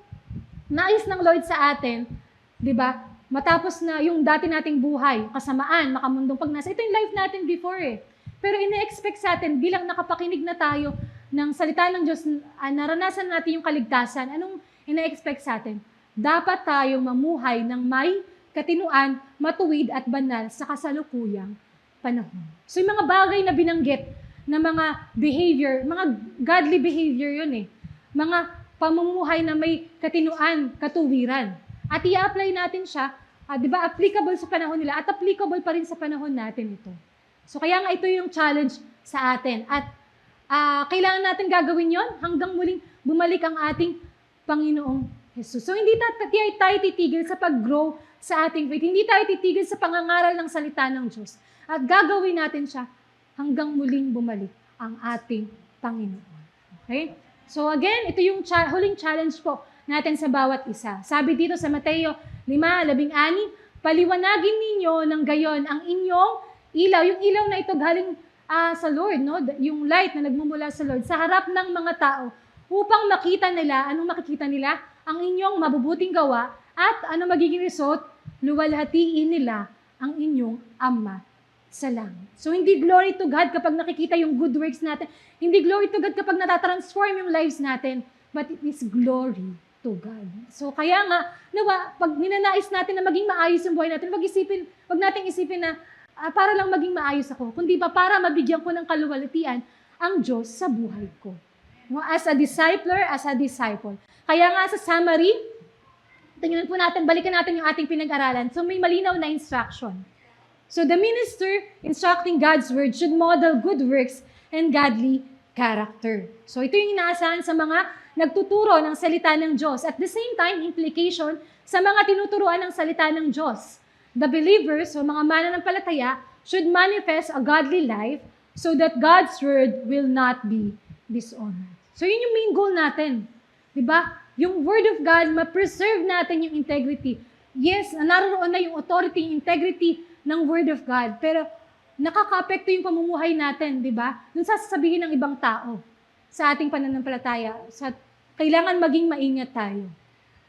nais ng Lord sa atin, di ba? Matapos na yung dati nating buhay, kasamaan, makamundong pagnasa, ito yung life natin before eh. Pero ina-expect sa atin, bilang nakapakinig na tayo ng salita ng Diyos, naranasan natin yung kaligtasan, anong ina-expect sa atin? Dapat tayo mamuhay ng may katinuan, matuwid at banal sa kasalukuyang panahon. So yung mga bagay na binanggit na mga behavior, mga godly behavior yun eh. Mga pamumuhay na may katinuan, katuwiran. At i-apply natin siya, di ba, applicable sa panahon nila at applicable pa rin sa panahon natin ito. So kaya nga ito yung challenge sa atin. At kailangan natin gagawin yon hanggang muling bumalik ang ating Panginoong Jesus. So hindi tayo titigil sa pag-grow sa ating faith. Hindi tayo titigil sa pangangaral ng salita ng Diyos. At gagawin natin siya hanggang muling bumalik ang ating Panginoon. Okay? So again, ito yung huling challenge po natin sa bawat isa. Sabi dito sa Mateo 5:16, paliwanagin ninyo ng gayon ang inyong ilaw. Yung ilaw na ito galing sa Lord, no? Yung light na nagmumula sa Lord, sa harap ng mga tao, upang makita nila, anong makikita nila? Ang inyong mabubuting gawa, at ano magiging result? Luwalhatiin nila ang inyong Ama sa langit. So hindi glory to God kapag nakikita yung good works natin. Hindi glory to God kapag natatransform yung lives natin. But it is glory to God. So kaya nga, pag ninanais natin na maging maayos yung buhay natin, wag nating isipin na para lang maging maayos ako, kundi pa para mabigyan ko ng kaluwalhatian ang Diyos sa buhay ko. No, as a disciple. Kaya nga sa summary, tingnan po natin, balikan natin yung ating pinag-aralan. So may malinaw na instruction. So the minister instructing God's word should model good works and godly character. So ito yung inaasahan sa mga nagtuturo ng salita ng Diyos. At the same time, implication sa mga tinuturuan ng salita ng Diyos. The believers, o mga mananampalataya, should manifest a godly life so that God's word will not be dishonored. So yun yung main goal natin. Diba? Yung word of God, ma-preserve natin yung integrity. Yes, naroon na yung authority, yung integrity ng word of God. Pero nakaka-apekto yung pamumuhay natin, diba? Dun sasabihin ng ibang tao sa ating pananampalataya. Kailangan maging maingat tayo.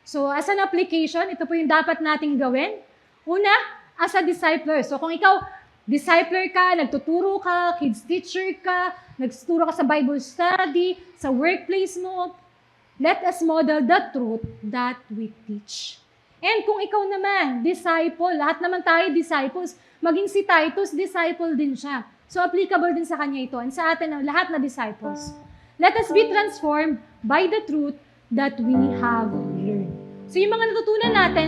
So as an application, ito po yung dapat nating gawin. Una, as a discipler. So kung ikaw, discipler ka, nagtuturo ka, kids teacher ka, nagtuturo ka sa Bible study, sa workplace mo, let us model the truth that we teach. And kung ikaw naman, disciple, lahat naman tayo disciples, maging si Titus, disciple din siya. So applicable din sa kanya ito and sa atin ang lahat na disciples. Let us be transformed by the truth that we have learned. So yung mga natutunan natin,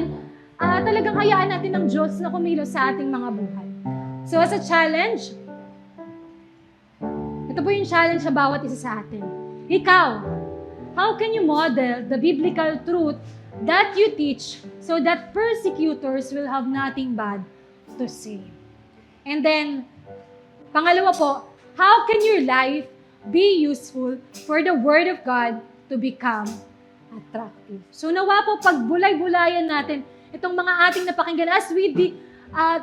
talagang hayaan natin ng Diyos na kumilos sa ating mga buhay. So as a challenge, ito po yung challenge sa bawat isa sa atin. Ikaw, how can you model the biblical truth that you teach so that persecutors will have nothing bad to say? And then, pangalawa po, how can your life be useful for the Word of God to become attractive? So nawa po, pagbulay-bulayan natin itong mga ating napakinggan as we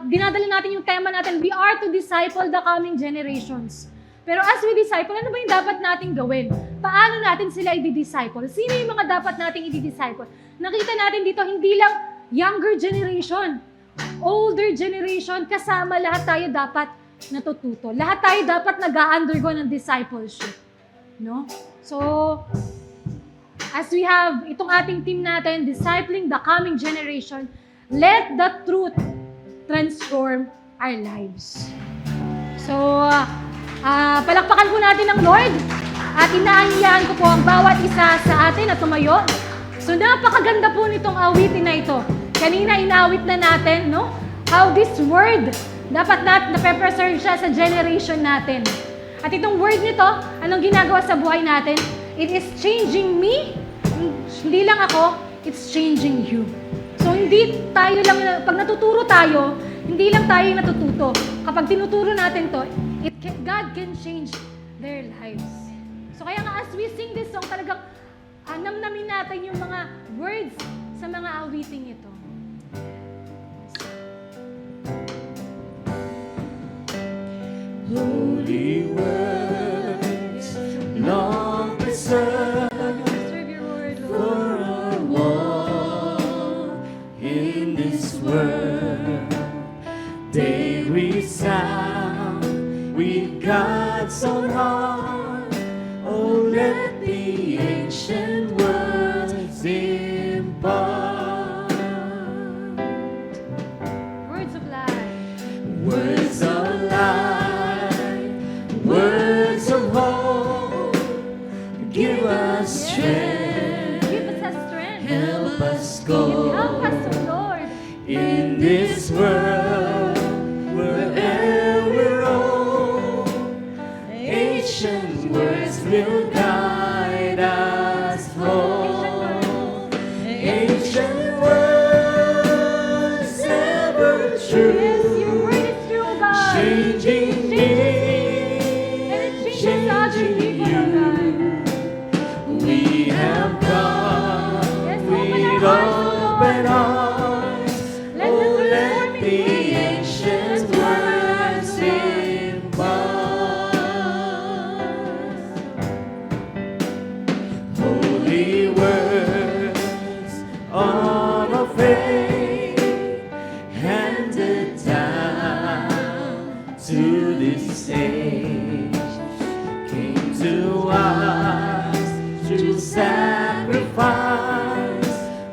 dinadala natin yung tema natin, we are to disciple the coming generations. Pero as we disciple, ano ba yung dapat nating gawin? Paano natin sila i-disciple? Sino yung mga dapat nating i-disciple? Nakita natin dito, hindi lang younger generation, older generation, kasama lahat tayo dapat natututo. Lahat tayo dapat nag-undergo ng discipleship. No? So, as we have itong ating team natin, discipling the coming generation, let the truth transform our lives. So, palakpakan po natin ang Lord at inaanyayahan ko po ang bawat isa sa atin na tumayo. So napakaganda po nitong awitin na ito. Kanina inawit na natin, no? How this word dapat na-preserve siya sa generation natin. At itong word nito, anong ginagawa sa buhay natin? It is changing me. Hindi lang ako, it's changing you. So hindi tayo lang, pag natuturo tayo, hindi lang tayo yung natututo. Kapag tinuturo natin to, God can change their lives. So kaya nga as we sing this song, talagang namnamin natin yung mga words sa mga awiting ito. Holy words, long preserved Serve your word, Lord. for our walk in this world. They resound with God's own heart. Oh, let the ancient words impart. Words of life. Words of life, words of hope. Give us strength, Give us that strength. help us And go help us, O Lord. in this world wherever we roam. Ancient words will guide us home. Ancient words ever Yes, true, your word is true, God. changing me, And it changes other people, O God. we have come Yes, with open our open arms. hearts, Let Oh, the let transforming the word ancient words impart. Holy words of our faith handed down to this age came to us through sacrifice.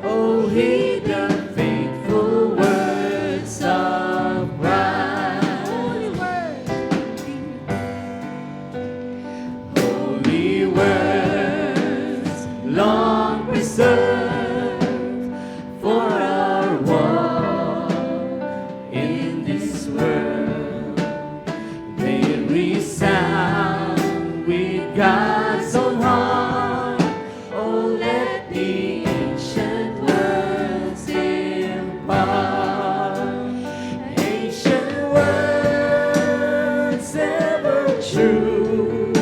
Oh, heed the faithful words of Christ. Holy word. Holy words, long preserved for our walk in this world. They resound with God's own heart. Oh, let the ancient words impart. Ancient words ever true,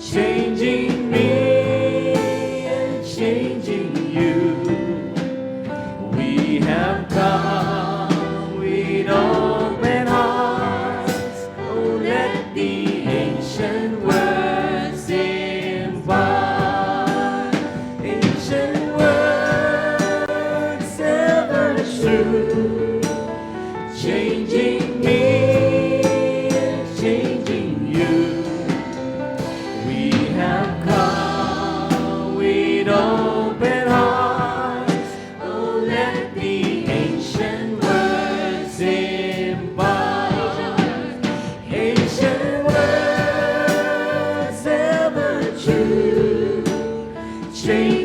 changing me and changing you. We have come with open hearts. Oh, let the ancient words impart. Ancient words ever true, changing me and changing you. We have come with open hearts. Oh, let the ancient words impart. Ancient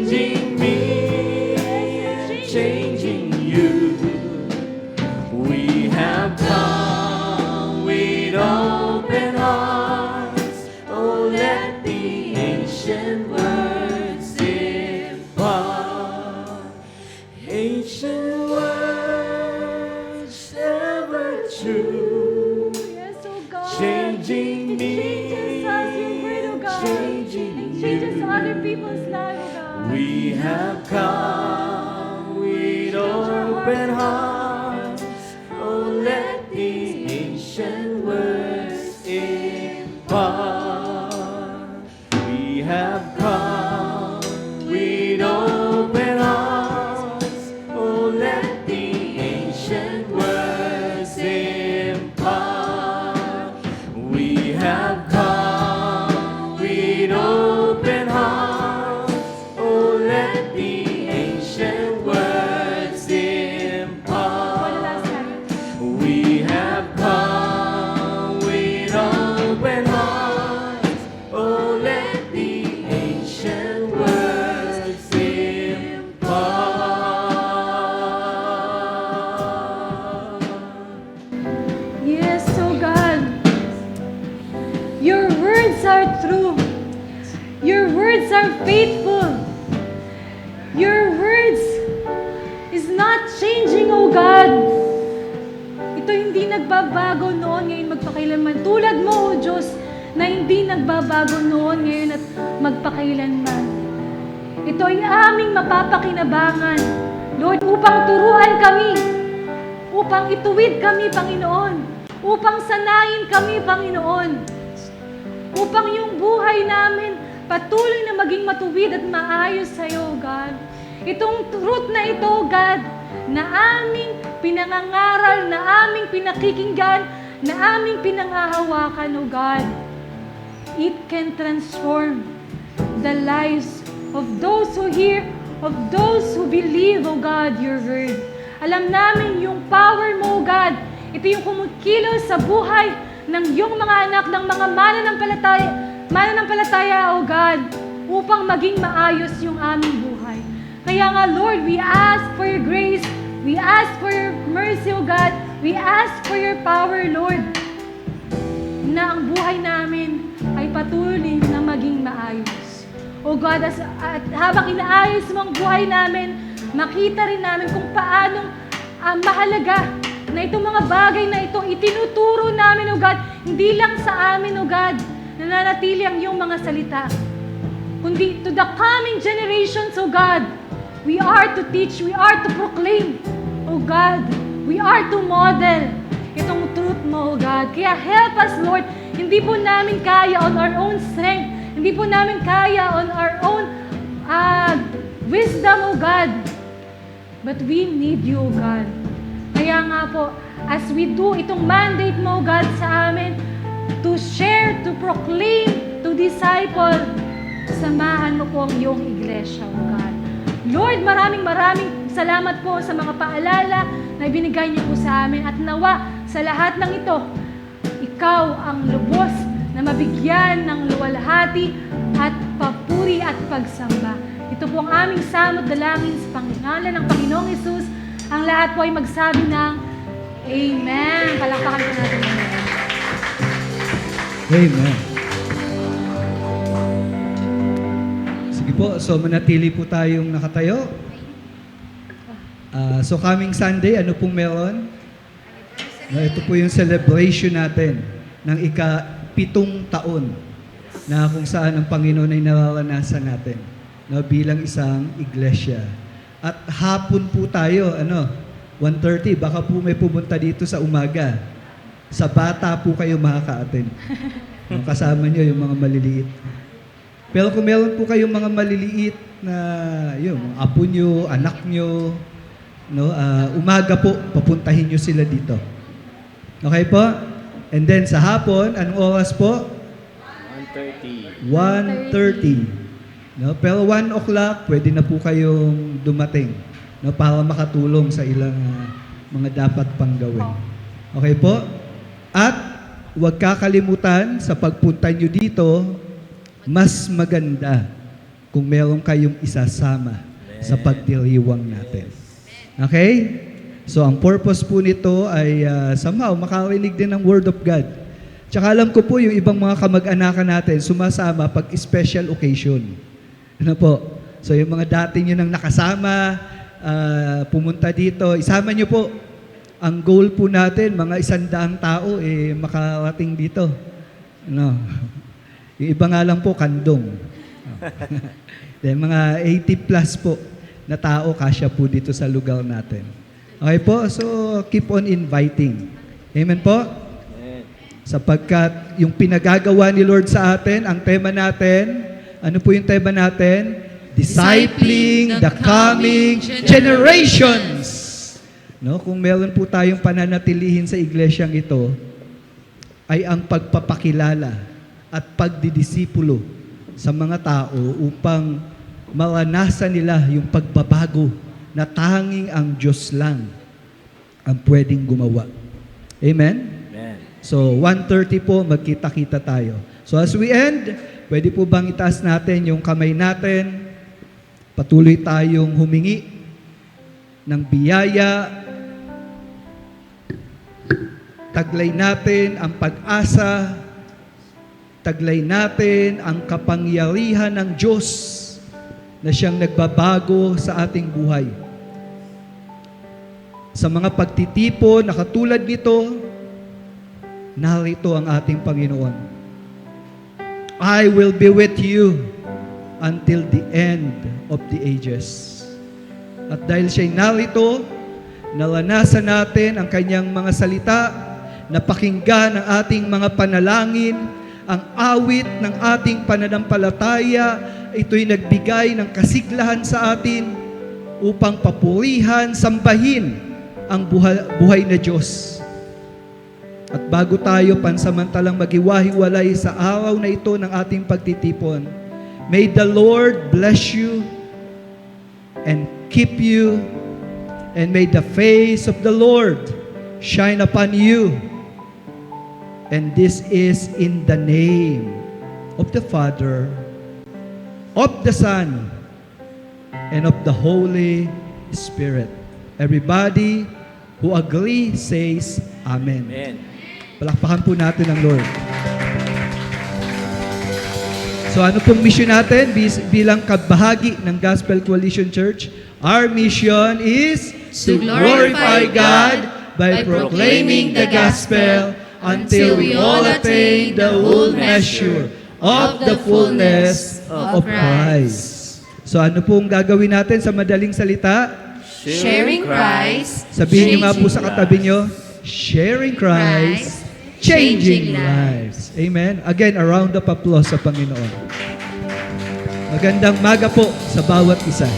changing me, changing you. We have come with open arms. Oh, let the ancient words impart. Ancient words ever true. Yes, oh God. Changing me, It changes us, your word, oh God. changing It changes you. other people's lives, oh God. We have come with open hearts. Oh, let the ancient words impart. We have come with open arms. Oh, let the ancient words impart. We have come with open hearts. Oh, let the ancient words impart. One last time. We have come with open hearts. Oh, let the ancient words impart. Yes, oh God. Your words are true. Your words are faithful. Your words is not changing, oh God. Ito hindi nagbabago noon, ngayon magpakailanman. Tulad mo, oh Diyos, na hindi nagbabago noon, ngayon at magpakailanman. Ito ay aming mapapakinabangan, Lord, upang turuan kami, upang ituwid kami, Panginoon, upang sanayin kami, Panginoon, upang yung buhay namin patuloy na maging matuwid at maayos sa iyo, God. Itong truth na ito, God, na aming pinangangaral, na aming pinakikinggan, na aming pinangahawakan, O God, it can transform the lives of those who hear, of those who believe, O God, your word. Alam namin yung power mo, O God. Ito yung kumukilos sa buhay ng iyong mga anak, ng mga mananampalataya, O God, upang maging maayos yung aming buhay. Kaya nga, Lord, we ask for your grace, we ask for your mercy, O God, we ask for your power, Lord, na ang buhay namin ay patuloy na maging maayos. O God, at habang inaayos mo ang buhay namin, makita rin namin kung paanong mahalaga na itong mga bagay na ito itinuturo namin, O God, hindi lang sa amin, O God, nananatili ang iyong mga salita, kundi to the coming generations, O God. We are to teach, we are to proclaim, O God, we are to model itong truth mo, O God. Kaya help us, Lord. Hindi po namin kaya on our own strength, hindi po namin kaya on our own wisdom, O God. But we need you, O God. Kaya nga po, as we do itong mandate mo, God, sa amin, to share, to proclaim, to disciple, samahan mo po ang iyong iglesia, O God. Lord, maraming salamat po sa mga paalala na ibinigay niyo po sa amin. At nawa, sa lahat ng ito, ikaw ang lubos na mabigyan ng luwalhati at papuri at pagsamba. Ito po ang aming samot dalangin sa pangalan ng Panginoong Hesus. Ang lahat po ay magsabi ng Amen. Palakpakan po natin. Amen. Sige po, so manatili po tayong nakatayo. So coming Sunday, ano pong meron? Ito po yung celebration natin ng ika-7 taon na kung saan ang Panginoon ay nararanasan natin bilang isang iglesia. At hapon po tayo, 1:30, baka po may pumunta dito sa umaga. Sa bata po kayo makaka-attend. Kasama nyo yung mga maliliit. Pero kung meron po kayong mga maliliit na apo nyo, anak nyo, umaga po, papuntahin nyo sila dito. Okay po? And then sa hapon, anong oras po? 1:30. Pero 1 o'clock, pwede na po kayong dumating para makatulong sa ilang mga dapat pang gawin. Okay po? At huwag kakalimutan sa pagpunta nyo dito, mas maganda kung meron kayong isasama sa pagdiriwang natin. Okay? So, ang purpose po nito ay somehow makarinig din ng Word of God. Tsaka alam ko po yung ibang mga kamag-anakan natin sumasama pag special occasion. Ano po? So, yung mga dati nyo nang nakasama, pumunta dito, isama nyo po. Ang goal po natin, mga 100 tao, makarating dito. Ano? Yung iba nga lang po, kandong. Then, mga 80 plus po na tao, kasya po dito sa lugar natin. Okay po? So, keep on inviting. Amen po? Sapagkat yung pinagagawa ni Lord sa atin, ang tema natin, ano po yung tema natin? Discipling the coming generations. No, kung meron po tayong pananatilihin sa iglesyang ito, ay ang pagpapakilala at pagdidisipulo sa mga tao upang maranasan nila yung pagbabago na tanging ang Diyos lang ang pwedeng gumawa. Amen? So, 1:30 po, magkita-kita tayo. So, as we end, pwede po bang itaas natin yung kamay natin? Patuloy tayong humingi ng biyaya. Taglay natin ang pag-asa. Taglay natin ang kapangyarihan ng Diyos na siyang nagbabago sa ating buhay. Sa mga pagtitipon na katulad nito, narito ang ating Panginoon. I will be with you until the end of the ages. At dahil siya'y narito, naranasan natin ang kanyang mga salita, napakinggan ang ating mga panalangin, ang awit ng ating pananampalataya, ito'y nagbigay ng kasiglahan sa atin upang papurihan, sambahin ang buhay na Diyos. At bago tayo pansamantalang maghiwa-hiwalay sa araw na ito ng ating pagtitipon, may the Lord bless you and keep you, and may the face of the Lord shine upon you. And this is in the name of the Father, of the Son, and of the Holy Spirit. Everybody who agree says Amen. Amen. Palakpakan po natin ang Lord. So ano pong mission natin bilang kabahagi ng Gospel Coalition Church? Our mission is To glorify God by proclaiming the gospel until we all attain the whole measure of the fullness of Christ. So ano pong gagawin natin sa madaling salita? Sharing Christ, Sabihin niyo nga po changing sa katabi niyo, sharing Christ, changing lives. Amen. Again, a round of applause sa Panginoon. Magandang maga po sa bawat isa.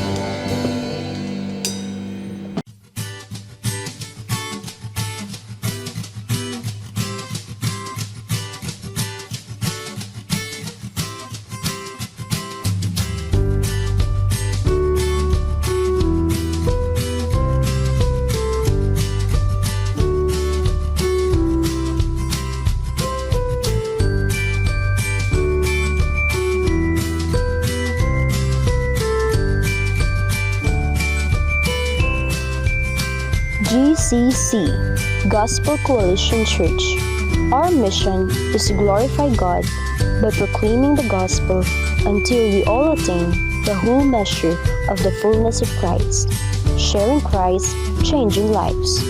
GCC, Gospel Coalition Church. Our mission is to glorify God by proclaiming the gospel until we all attain the whole measure of the fullness of Christ. Sharing Christ, changing lives.